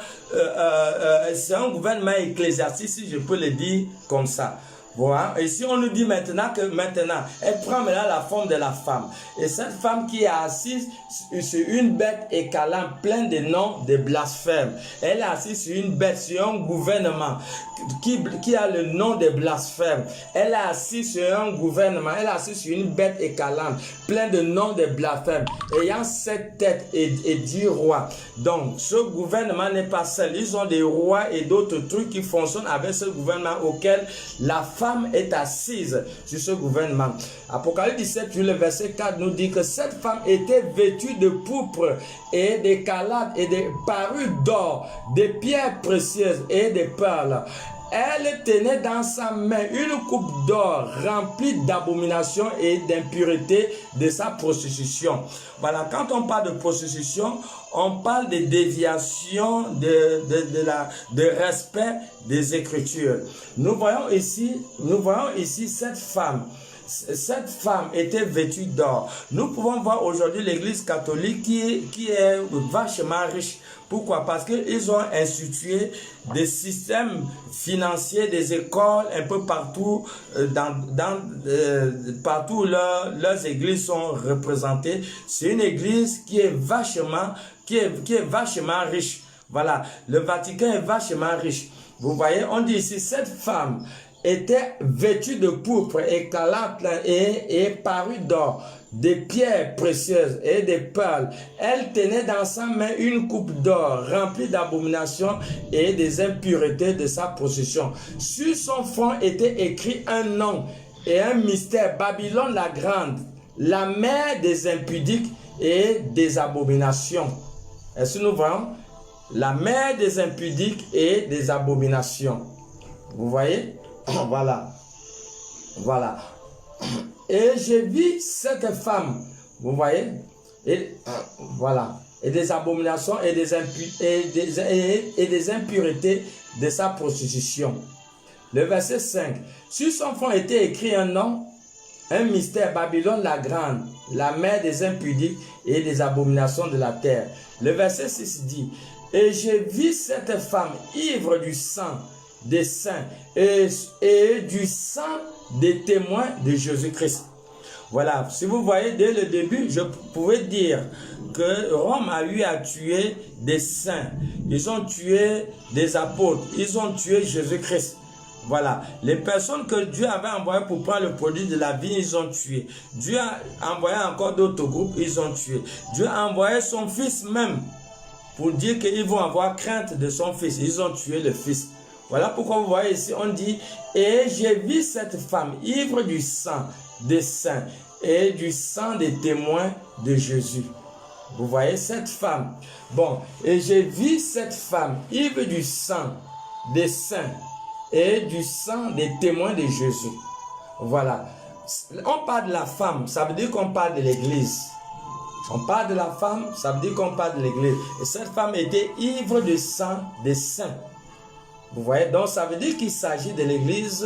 c'est un gouvernement ecclésiastique, si je peux le dire comme ça. Voilà. Et si on nous dit maintenant que elle prend maintenant la forme de la femme. Et cette femme qui est assise sur une bête écarlate, pleine de noms de blasphème. Elle est assise sur une bête, sur un gouvernement qui a le nom de blasphème. Elle est assise sur un gouvernement, elle est assise sur une bête écarlate, pleine de noms de blasphème, ayant 7 têtes et 10 rois. Donc, ce gouvernement n'est pas seul. Ils ont des rois et d'autres trucs qui fonctionnent avec ce gouvernement auquel la femme est assise sur ce gouvernement. Apocalypse 17, le verset 4 nous dit que cette femme était vêtue de pourpre et d'écarlate et de parures d'or, de pierres précieuses et de perles. Elle tenait dans sa main une coupe d'or remplie d'abominations et d'impuretés de sa prostitution. Voilà, quand on parle de prostitution, on parle de déviation de respect des Écritures. Nous voyons ici cette femme. Cette femme était vêtue d'or. Nous pouvons voir aujourd'hui l'Église catholique qui est vachement riche. Pourquoi? Parce qu'ils ont institué des systèmes financiers, des écoles un peu partout, partout où leurs églises sont représentées. C'est une église qui est vachement riche. Voilà, le Vatican est vachement riche. Vous voyez, on dit ici, cette femme était vêtue de pourpre, écarlate et parure d'or, des pierres précieuses et des perles. Elle tenait dans sa main une coupe d'or remplie d'abominations et des impuretés de sa possession. Sur son front était écrit un nom et un mystère, Babylone la grande, la mère des impudiques et des abominations. Est-ce que nous voyons? La mère des impudiques et des abominations. Vous voyez? Voilà. Voilà. Et j'ai vu cette femme, vous voyez, et voilà, et des abominations et des impuretés de sa prostitution. Le verset 5. Sur son front était écrit un nom, un mystère, Babylone la grande, la mère des impudiques et des abominations de la terre. Le verset 6 dit, et j'ai vu cette femme ivre du sang des saints et du sang des témoins de Jésus-Christ. Voilà, si vous voyez, dès le début, je pouvais dire que Rome a eu à tuer des saints. Ils ont tué des apôtres. Ils ont tué Jésus-Christ. Voilà, les personnes que Dieu avait envoyées pour prendre le produit de la vie, ils ont tué. Dieu a envoyé encore d'autres groupes, ils ont tué. Dieu a envoyé son fils même pour dire qu'ils vont avoir crainte de son fils. Ils ont tué le fils. Voilà pourquoi vous voyez ici, on dit, et j'ai vu cette femme ivre du sang des saints et du sang des témoins de Jésus. Vous voyez cette femme. Bon, et j'ai vu cette femme ivre du sang des saints et du sang des témoins de Jésus. Voilà. On parle de la femme, ça veut dire qu'on parle de l'église. On parle de la femme, ça veut dire qu'on parle de l'église. Et cette femme était ivre du sang des saints. Vous voyez, donc ça veut dire qu'il s'agit de l'église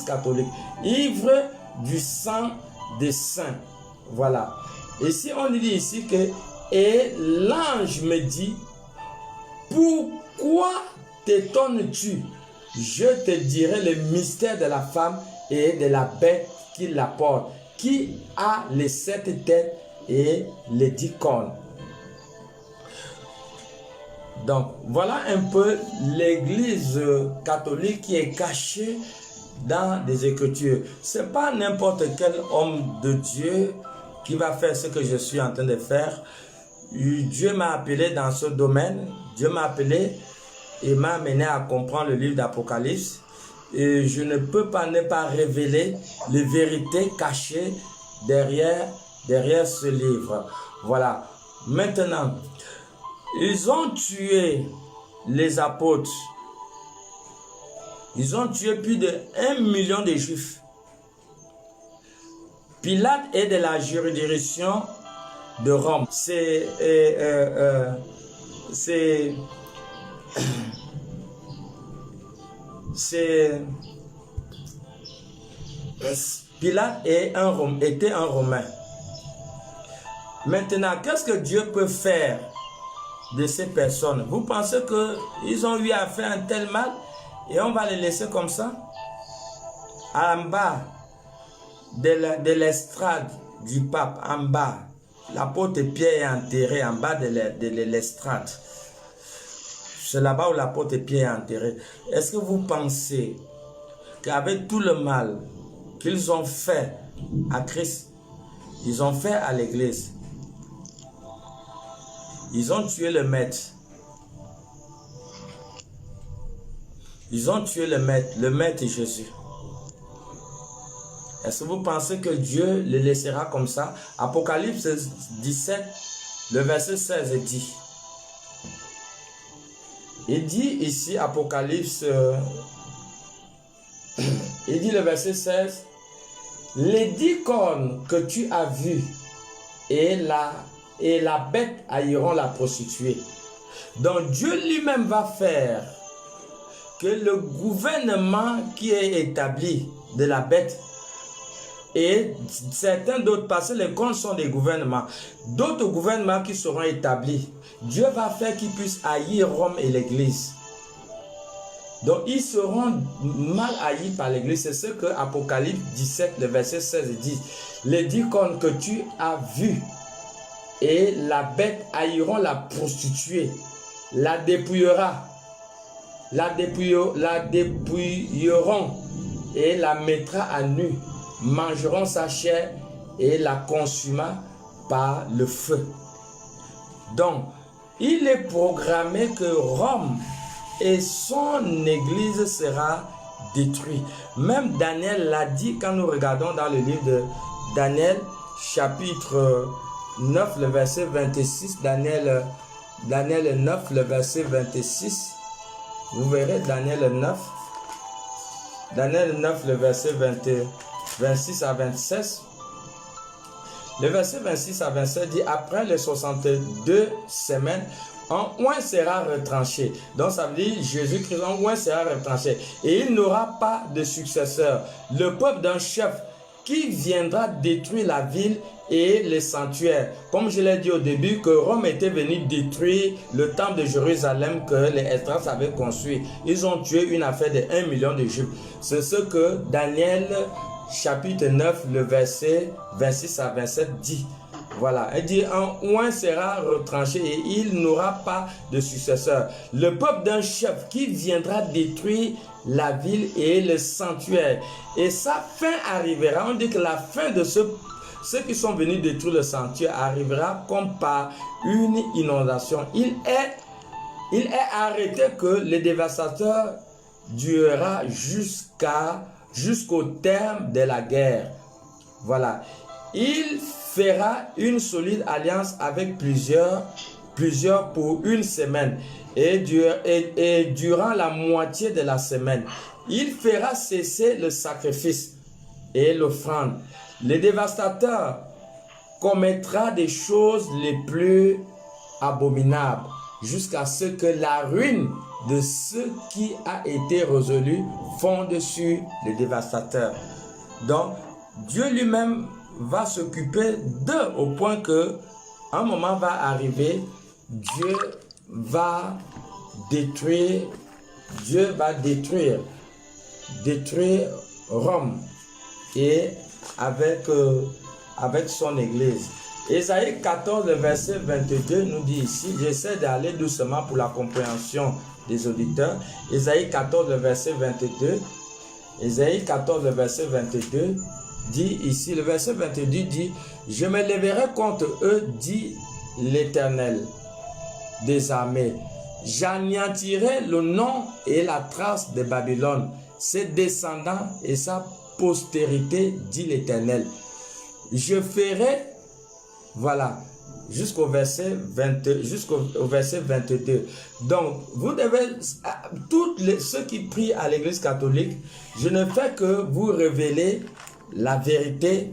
catholique. Ivre du sang des saints. Voilà. Ici, on dit ici que, et l'ange me dit, pourquoi t'étonnes-tu? Je te dirai le mystère de la femme et de la bête qui la porte, qui a les 7 têtes et les 10 cornes. Donc, voilà un peu l'église catholique qui est cachée dans des Écritures. Ce n'est pas n'importe quel homme de Dieu qui va faire ce que je suis en train de faire. Dieu m'a appelé dans ce domaine. Dieu m'a appelé et m'a amené à comprendre le livre d'Apocalypse. Et je ne peux pas ne pas révéler les vérités cachées derrière ce livre. Voilà. Maintenant, ils ont tué les apôtres. Ils ont tué plus de 1 million de Juifs. Pilate est de la juridiction de Rome. Pilate était un Romain. Maintenant, qu'est-ce que Dieu peut faire de ces personnes? Vous pensez qu'ils ont eu à faire un tel mal et on va les laisser comme ça? En bas de l'estrade du pape, en bas, l'apôtre Pierre est enterré en bas de l'estrade. C'est là-bas où l'apôtre Pierre est enterré. Est-ce que vous pensez qu'avec tout le mal qu'ils ont fait à Christ, ils ont fait à l'église, ils ont tué le maître. Ils ont tué le maître Jésus. Est-ce que vous pensez que Dieu le laissera comme ça? Apocalypse 17, le verset 16 dit. Il dit ici, Apocalypse, il dit le verset 16, les 10 cornes que tu as vues et la bête haïront la prostituée. Donc Dieu lui-même va faire que le gouvernement qui est établi de la bête et certains d'autres, parce que les cornes sont des gouvernements, d'autres gouvernements qui seront établis, Dieu va faire qu'ils puissent haïr Rome et l'Église. Donc ils seront mal haïs par l'Église. C'est ce que Apocalypse 17, le verset 16 dit. Les 10 cornes que tu as vues et la bête haïront la prostituée, la dépouilleront et la mettra à nu, mangeront sa chair et la consumera par le feu. Donc, il est programmé que Rome et son église sera détruite. Même Daniel l'a dit quand nous regardons dans le livre de Daniel, chapitre 9, le verset 26, Daniel 9, le verset 26, vous verrez Daniel 9, le verset 26 à 27. Le verset 26 à 27 dit, après les 62 semaines, un oint sera retranché. Donc ça veut dire Jésus-Christ, un oint sera retranché. Et il n'aura pas de successeur. Le peuple d'un chef qui viendra détruire la ville et les sanctuaires. Comme je l'ai dit au début, que Rome était venu détruire le temple de Jérusalem que les Esdras avaient construit. Ils ont tué une affaire de 1 million de Juifs. C'est ce que Daniel chapitre 9, le verset 26 à 27 dit. Voilà, il dit, un oint sera retranché et il n'aura pas de successeur. Le peuple d'un chef qui viendra détruire la ville et le sanctuaire. Et sa fin arrivera, on dit que la fin de ceux qui sont venus détruire le sanctuaire arrivera comme par une inondation. Il est arrêté que le dévastateur durera jusqu'au terme de la guerre. Voilà. Il fera une solide alliance avec plusieurs pour une semaine. Et durant la moitié de la semaine, il fera cesser le sacrifice et l'offrande. Le dévastateur commettra des choses les plus abominables jusqu'à ce que la ruine de ce qui a été résolu fonde sur le dévastateur. Donc, Dieu lui-même va s'occuper d'eux au point que un moment va arriver, Dieu va détruire Rome et avec son église. Ésaïe 14, verset 22 nous dit ici, j'essaie d'aller doucement pour la compréhension des auditeurs. Ésaïe 14, verset 22, Ésaïe 14, le verset 22, dit ici, le verset 22 dit, « Je me lèverai contre eux, dit l'Éternel des armées. J'anéantirai le nom et la trace de Babylone, ses descendants et sa postérité, dit l'Éternel. Je ferai, voilà, jusqu'au verset 22. Donc, vous devez, ceux qui prient à l'église catholique, je ne fais que vous révéler la vérité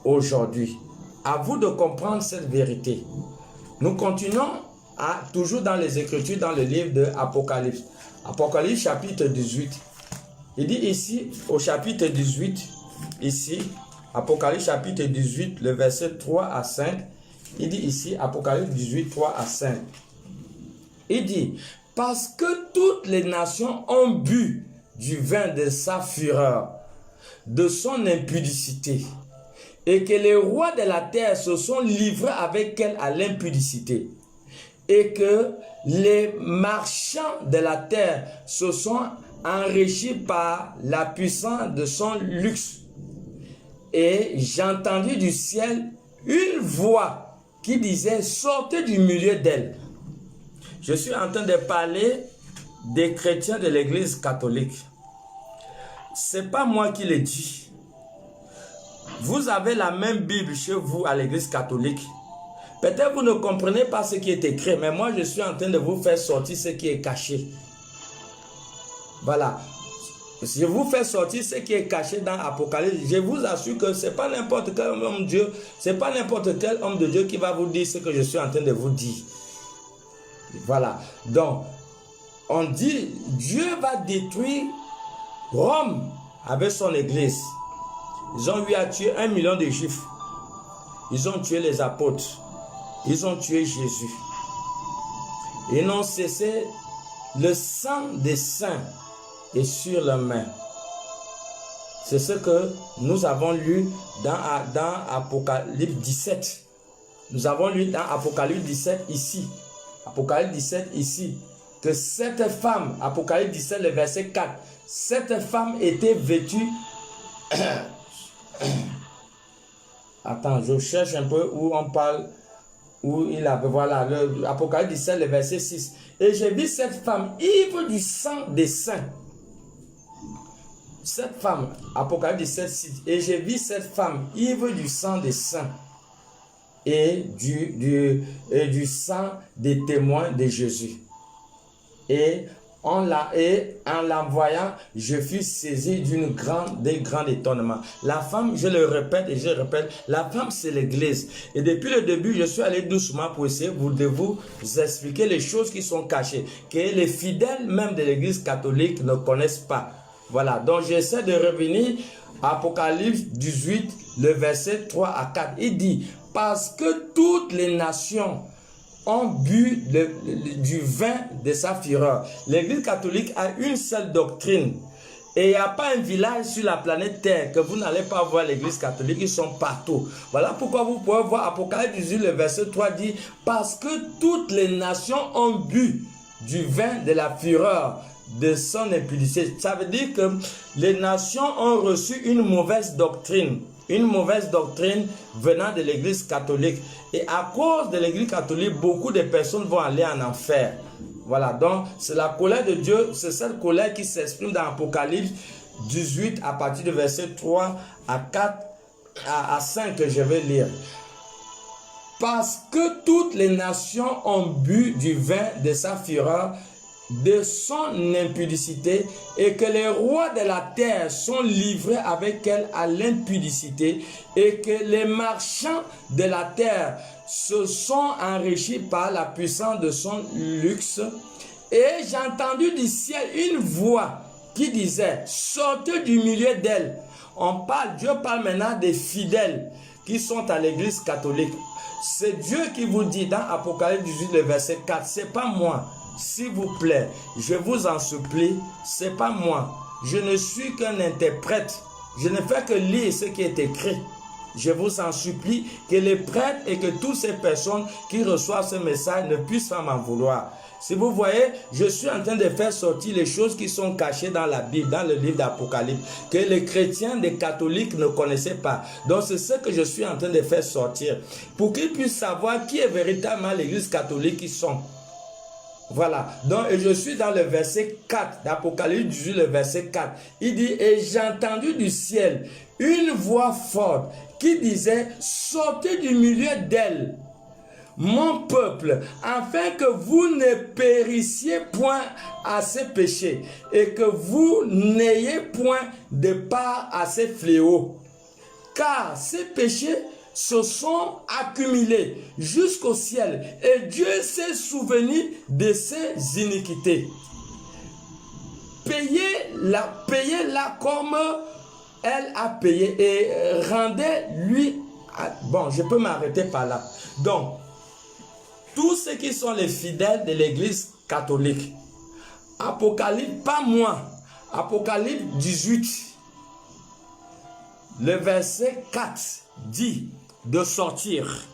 aujourd'hui. À vous de comprendre cette vérité. Nous continuons toujours dans les Écritures, dans le livre de Apocalypse. Apocalypse chapitre 18. Il dit ici, au chapitre 18, ici, Apocalypse chapitre 18, le verset 3 à 5, il dit ici, Apocalypse 18, 3 à 5. Il dit, parce que toutes les nations ont bu du vin de sa fureur, de son impudicité, et que les rois de la terre se sont livrés avec elle à l'impudicité, et que les marchands de la terre se sont enrichis par la puissance de son luxe. Et j'ai entendu du ciel une voix qui disait, sortez du milieu d'elle. Je suis en train de parler des chrétiens de l'église catholique. C'est pas moi qui le dis. Vous avez la même Bible chez vous à l'église catholique. Peut-être vous ne comprenez pas ce qui est écrit, mais moi je suis en train de vous faire sortir ce qui est caché. Voilà. Je vous fais sortir ce qui est caché dans Apocalypse. Je vous assure que ce n'est pas n'importe quel homme de Dieu, c'est pas n'importe quel homme de Dieu qui va vous dire ce que je suis en train de vous dire. Voilà. Donc, on dit, Dieu va détruire Rome avec son église. Ils ont eu à tuer 1 million de Juifs. Ils ont tué les apôtres. Ils ont tué Jésus. Ils n'ont cessé, le sang des saints est sur leurs mains. C'est ce que nous avons lu dans Apocalypse 17. Nous avons lu dans Apocalypse 17 ici. Apocalypse 17 ici. Que cette femme, Apocalypse 17, le verset 4, cette femme était vêtue. Attends, je cherche un peu où on parle, où il avait, voilà, Apocalypse 17, le verset 6. Et j'ai vu cette femme ivre du sang des saints. Cette femme, Apocalypse 17, 6. Et j'ai vu cette femme ivre du sang des saints et du sang des témoins de Jésus. Et en la voyant, je fus saisi d'un grand étonnement. La femme, je le répète et je répète, la femme c'est l'église. Et depuis le début, je suis allé doucement pour essayer de vous expliquer les choses qui sont cachées, que les fidèles même de l'église catholique ne connaissent pas. Voilà, donc j'essaie de revenir à Apocalypse 18, le verset 3 à 4. Il dit, parce que toutes les nations ont bu du vin de sa fureur. L'église catholique a une seule doctrine. Et il n'y a pas un village sur la planète Terre que vous n'allez pas voir l'église catholique. Ils sont partout. Voilà pourquoi vous pouvez voir Apocalypse 18, le verset 3 dit, parce que toutes les nations ont bu du vin de la fureur de son impudicité. Ça veut dire que les nations ont reçu une mauvaise doctrine. Une mauvaise doctrine venant de l'église catholique. Et à cause de l'église catholique, beaucoup de personnes vont aller en enfer. Voilà, donc c'est la colère de Dieu, c'est cette colère qui s'exprime dans Apocalypse 18 à partir du verset 3 à 4 à 5 que je vais lire. Parce que toutes les nations ont bu du vin de sa fureur, de son impudicité, et que les rois de la terre sont livrés avec elle à l'impudicité, et que les marchands de la terre se sont enrichis par la puissance de son luxe. Et j'ai entendu du ciel une voix qui disait, sortez du milieu d'elle. Dieu parle maintenant des fidèles qui sont à l'église catholique. C'est Dieu qui vous dit dans Apocalypse 18, le verset 4, c'est pas moi. S'il vous plaît, je vous en supplie, c'est pas moi. Je ne suis qu'un interprète. Je ne fais que lire ce qui est écrit. Je vous en supplie que les prêtres et que toutes ces personnes qui reçoivent ce message ne puissent pas m'en vouloir. Si vous voyez, je suis en train de faire sortir les choses qui sont cachées dans la Bible, dans le livre d'Apocalypse, que les chrétiens, les catholiques ne connaissaient pas. Donc c'est ce que je suis en train de faire sortir, pour qu'ils puissent savoir qui est véritablement l'église catholique qui sont. Voilà, donc je suis dans le verset 4 d'Apocalypse 18, le verset 4. Il dit, et j'ai entendu du ciel une voix forte qui disait, sortez du milieu d'elle, mon peuple, afin que vous ne périssiez point à ces péchés, et que vous n'ayez point de part à ces fléaux. Car ces péchés se sont accumulés jusqu'au ciel, et Dieu s'est souvenu de ses iniquités. Payez-la comme elle a payé, et rendez-lui... Bon, je peux m'arrêter par là. Donc, tous ceux qui sont les fidèles de l'église catholique, Apocalypse, pas moi, Apocalypse 18, le verset 4 dit de sortir.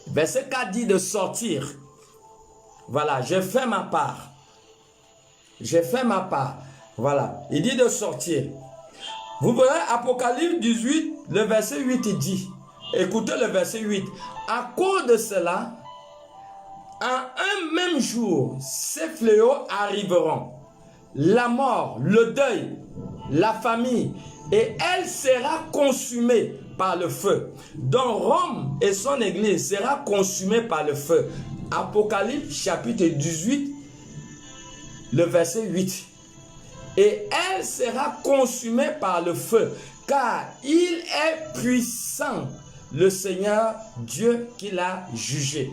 Verset 4 dit de sortir. Voilà, je fais ma part. Je fais ma part. Voilà, il dit de sortir. Vous voyez, Apocalypse 18, le verset 8, il dit, écoutez le verset 8, à cause de cela, en un même jour, ces fléaux arriveront. La mort, le deuil, la famille, et elle sera consumée par le feu. Donc Rome et son église sera consumée par le feu. Apocalypse chapitre 18, le verset 8. Et elle sera consumée par le feu, car il est puissant, le Seigneur Dieu qui l'a jugé.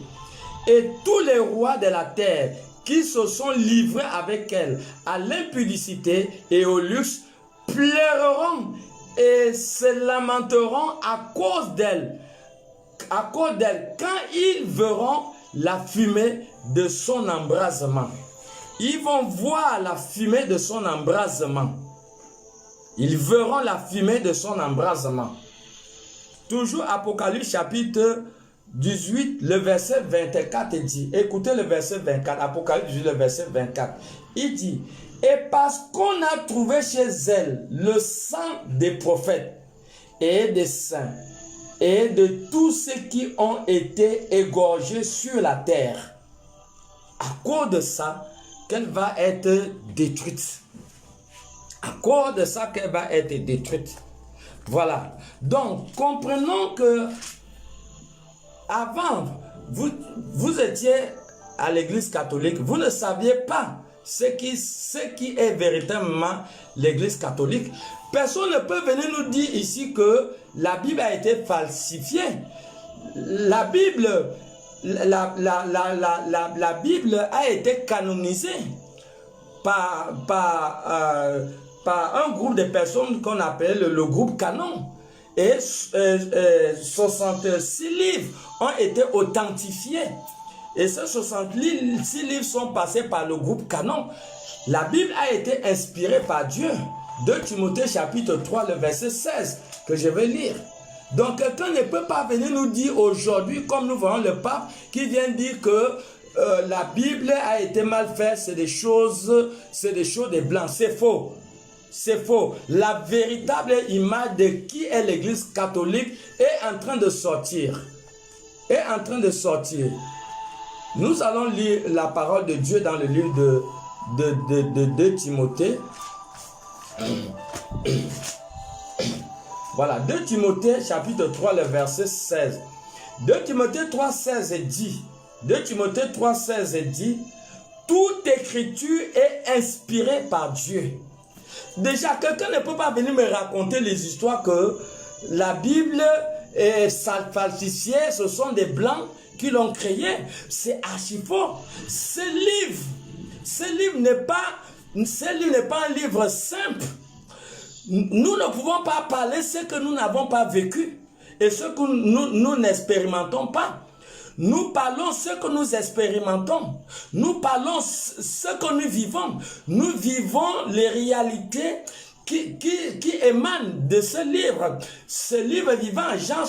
Et tous les rois de la terre qui se sont livrés avec elle à l'impudicité et au luxe pleureront et se lamenteront à cause d'elle. À cause d'elle, quand ils verront la fumée de son embrasement. Ils vont voir la fumée de son embrasement. Ils verront la fumée de son embrasement. Toujours Apocalypse chapitre 18, le verset 24 dit, écoutez le verset 24, Apocalypse 18, le verset 24, il dit, et parce qu'on a trouvé chez elle le sang des prophètes et des saints et de tous ceux qui ont été égorgés sur la terre, à cause de ça, qu'elle va être détruite. À cause de ça qu'elle va être détruite. Voilà. Donc, comprenons que avant, vous étiez à l'église catholique, vous ne saviez pas ce qui est véritablement l'église catholique. Personne ne peut venir nous dire ici que la Bible a été falsifiée. La Bible... La Bible a été canonisée par un groupe de personnes qu'on appelle le groupe Canon. Et 66 livres ont été authentifiés. Et ces 66 livres sont passés par le groupe Canon. La Bible a été inspirée par Dieu. 2 Timothée chapitre 3, le verset 16, que je vais lire. Donc quelqu'un ne peut pas venir nous dire aujourd'hui, comme nous voyons le pape, qui vient dire que la Bible a été mal faite, c'est des choses de blanc. C'est faux. C'est faux. La véritable image de qui est l'église catholique est en train de sortir. Est en train de sortir. Nous allons lire la parole de Dieu dans le livre de Timothée. Voilà, 2 Timothée chapitre 3, le verset 16. 2 Timothée 3, 16 dit, 2 Timothée 3, 16 dit, toute écriture est inspirée par Dieu. Déjà, quelqu'un ne peut pas venir me raconter les histoires que la Bible est falsifiée, ce sont des blancs qui l'ont créé. C'est archi faux. Ce livre n'est pas un livre simple. Nous ne pouvons pas parler ce que nous n'avons pas vécu et ce que nous n'expérimentons pas. Nous parlons ce que nous expérimentons. Nous parlons ce que nous vivons. Nous vivons les réalités qui émanent de ce livre. Ce livre vivant, Jean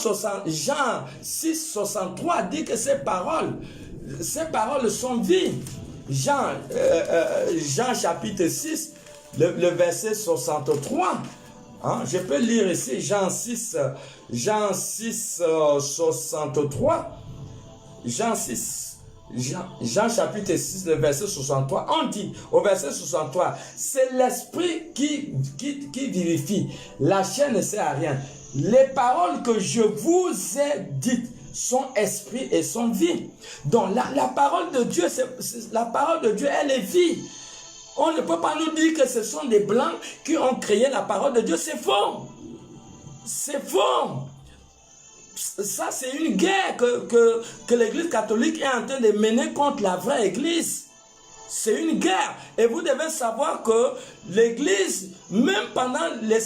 6, 63, dit que ces paroles ces paroles sont vie. Jean chapitre 6, le verset 63. Hein, je peux lire ici Jean 6, 63. Jean chapitre 6, le verset 63, on dit au verset 63, c'est l'esprit qui vivifie, la chair ne sert à rien. Les paroles que je vous ai dites sont esprit et sont vie. Donc la parole de Dieu, la parole de Dieu, elle est vie. On ne peut pas nous dire que ce sont des blancs qui ont créé la parole de Dieu, c'est faux. C'est faux. Ça, c'est une guerre que l'Église catholique est en train de mener contre la vraie Église. C'est une guerre. Et vous devez savoir que l'Église, même pendant les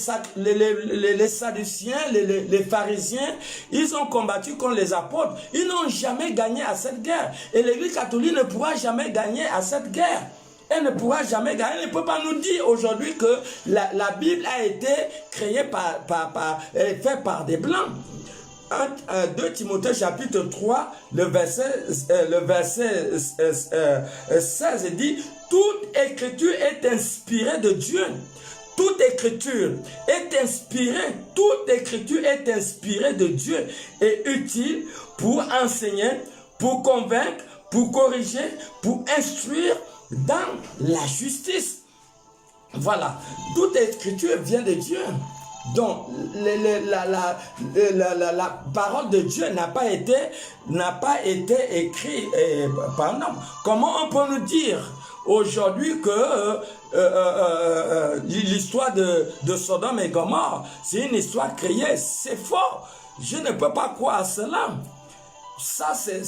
Sadduciens, les pharisiens, ils ont combattu contre les apôtres. Ils n'ont jamais gagné à cette guerre. Et l'Église catholique ne pourra jamais gagner à cette guerre. Elle ne pourra jamais gagner. Elle ne peut pas nous dire aujourd'hui que la Bible a été créée faite par des Blancs. 2 Timothée chapitre 3, le verset 16 dit « Toute écriture est inspirée de Dieu. » Toute écriture est inspirée de Dieu et utile pour enseigner, pour convaincre, pour corriger, pour instruire dans la justice. Voilà, toute écriture vient de Dieu. Donc, la parole de Dieu n'a pas été écrite par un homme. Comment on peut nous dire aujourd'hui que l'histoire de Sodome et Gomorrhe, c'est une histoire créée? C'est faux. Je ne peux pas croire à cela. Ça, c'est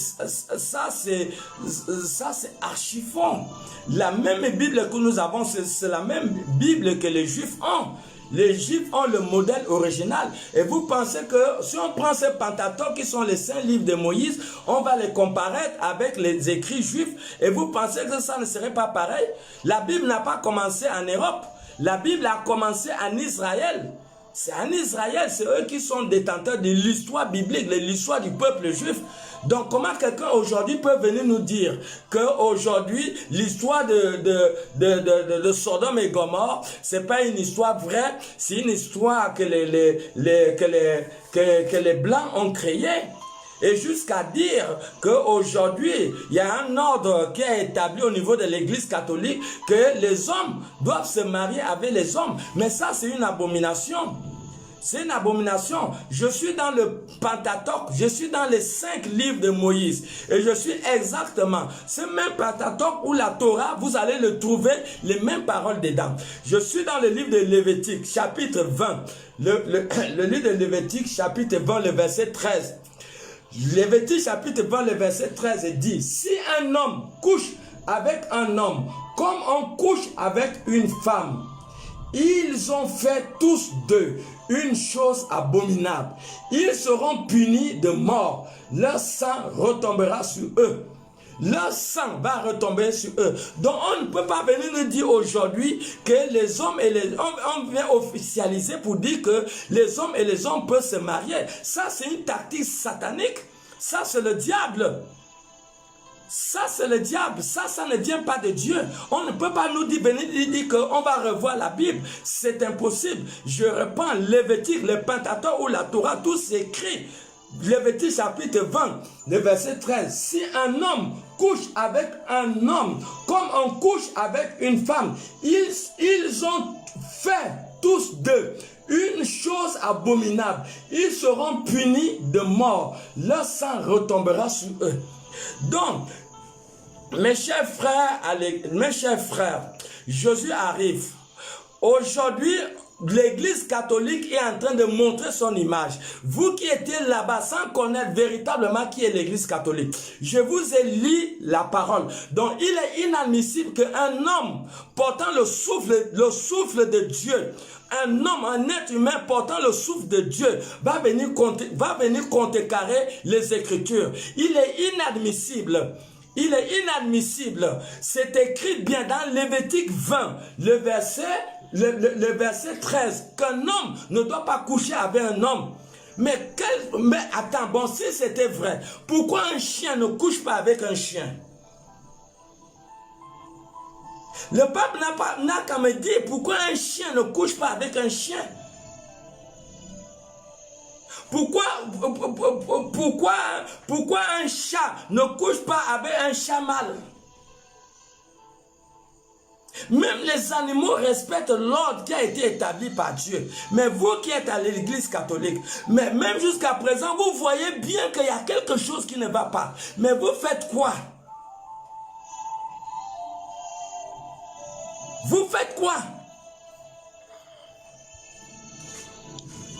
archi faux. La même Bible que nous avons, c'est la même Bible que les Juifs ont. Les Juifs ont le modèle original. Et vous pensez que si on prend ces Pentateuques qui sont les 5 livres de Moïse, on va les comparer avec les écrits juifs, et vous pensez que ça ne serait pas pareil? La Bible n'a pas commencé en Europe. La Bible a commencé en Israël. C'est en Israël, c'est eux qui sont détenteurs de l'histoire biblique, de l'histoire du peuple juif. Donc comment quelqu'un aujourd'hui peut venir nous dire qu'aujourd'hui l'histoire de Sodome et Gomorrhe, c'est pas une histoire vraie, c'est une histoire que les Blancs ont créée? Et jusqu'à dire qu'aujourd'hui, il y a un ordre qui est établi au niveau de l'Église catholique que les hommes doivent se marier avec les hommes. Mais ça, c'est une abomination. C'est une abomination. Je suis dans le Pentateuque, je suis dans les 5 livres de Moïse. Et je suis exactement, ce même Pentateuque où la Torah, vous allez le trouver, les mêmes paroles dedans. Je suis dans le livre de Lévitique, chapitre 20. Le livre de Lévitique, chapitre 20, le verset 13. Lévitique chapitre 20, le verset 13 dit, si un homme couche avec un homme, comme on couche avec une femme, ils ont fait tous deux une chose abominable. Ils seront punis de mort. Leur sang retombera sur eux. Leur sang va retomber sur eux. Donc on ne peut pas venir nous dire aujourd'hui que les hommes et les hommes, on vient officialiser pour dire que les hommes et les hommes peuvent se marier. Ça c'est une tactique satanique. Ça c'est le diable. Ça c'est le diable. Ça ne vient pas de Dieu. On ne peut pas nous dire, venir dire qu'on va revoir la Bible. C'est impossible. Je reprends Lévitique, le Pentateuque ou la Torah, tout c'est écrit. Lévitique chapitre 20, le verset 13. Si un homme couche avec un homme, comme on couche avec une femme, ils ont fait tous deux une chose abominable. Ils seront punis de mort. Leur sang retombera sur eux. Donc, mes chers frères, Jésus arrive. Aujourd'hui, l'Église catholique est en train de montrer son image. Vous qui étiez là-bas sans connaître véritablement qui est l'Église catholique, je vous ai lu la parole. Donc, il est inadmissible qu'un homme portant le souffle de Dieu, un homme, un être humain portant le souffle de Dieu va venir contrecarrer les Écritures. Il est inadmissible. Il est inadmissible. C'est écrit bien dans Lévitique 20, le verset 13, qu'un homme ne doit pas coucher avec un homme. Mais attends, bon, si c'était vrai, pourquoi un chien ne couche pas avec un chien? Le pape n'a qu'à me dire pourquoi un chien ne couche pas avec un chien. Pourquoi un chat ne couche pas avec un chat mâle? Même les animaux respectent l'ordre qui a été établi par Dieu. Mais vous qui êtes à l'église catholique, mais même jusqu'à présent, vous voyez bien qu'il y a quelque chose qui ne va pas. Mais vous faites quoi? Vous faites quoi?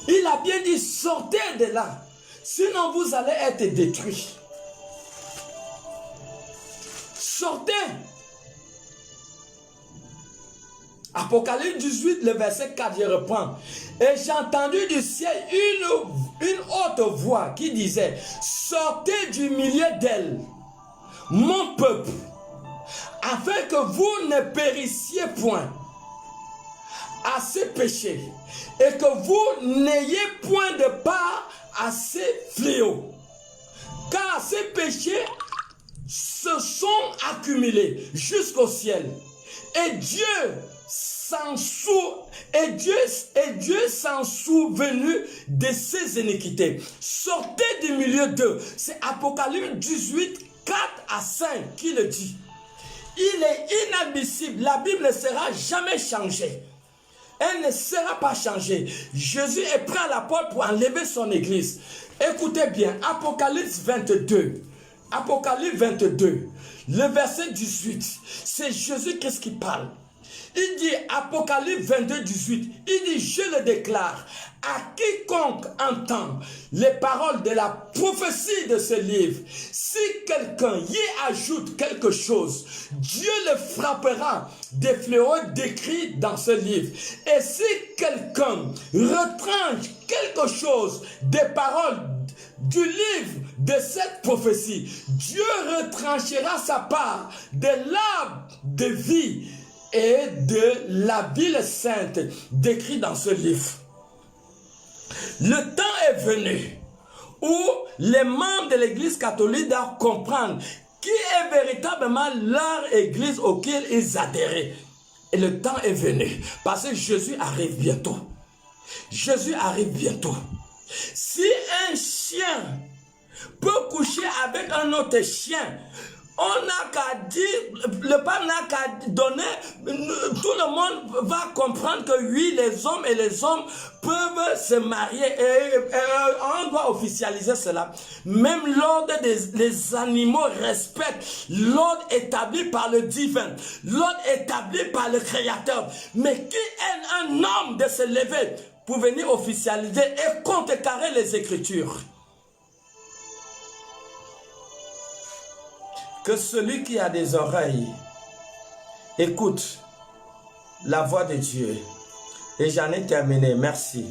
Il a bien dit, sortez de là. Sinon, vous allez être détruits. Sortez. Apocalypse 18, le verset 4, je reprends. Et j'ai entendu du ciel une haute voix qui disait, sortez du milieu d'elle, mon peuple, afin que vous ne périssiez point à ces péchés, et que vous n'ayez point de part à ces fléaux. Car ces péchés se sont accumulés jusqu'au ciel. Et Dieu s'en souvenu de ses iniquités. Sortez du milieu d'eux. C'est Apocalypse 18, 4 à 5 qui le dit. Il est inadmissible. La Bible ne sera jamais changée. Elle ne sera pas changée. Jésus est prêt à la porte pour enlever son église. Écoutez bien, Apocalypse 22. Apocalypse 22, le verset 18. C'est Jésus-Christ qui parle. Il dit, Apocalypse 22, 18, il dit, je le déclare, à quiconque entend les paroles de la prophétie de ce livre, si quelqu'un y ajoute quelque chose, Dieu le frappera des fléaux décrits dans ce livre. Et si quelqu'un retranche quelque chose des paroles du livre de cette prophétie, Dieu retranchera sa part de l'arbre de vie et de la ville sainte décrit dans ce livre. Le temps est venu où les membres de l'église catholique doivent comprendre qui est véritablement leur église auquel ils adhéraient. Et le temps est venu parce que Jésus arrive bientôt. Jésus arrive bientôt. Si un chien peut coucher avec un autre chien, on n'a qu'à dire, le pape n'a qu'à donner, tout le monde va comprendre que oui, les hommes et les hommes peuvent se marier et on doit officialiser cela. Même l'ordre des animaux respecte l'ordre établi par le divin, l'ordre établi par le Créateur. Mais qui est un homme de se lever pour venir officialiser et contrecarrer les Écritures? Que celui qui a des oreilles écoute la voix de Dieu. Et j'en ai terminé. Merci.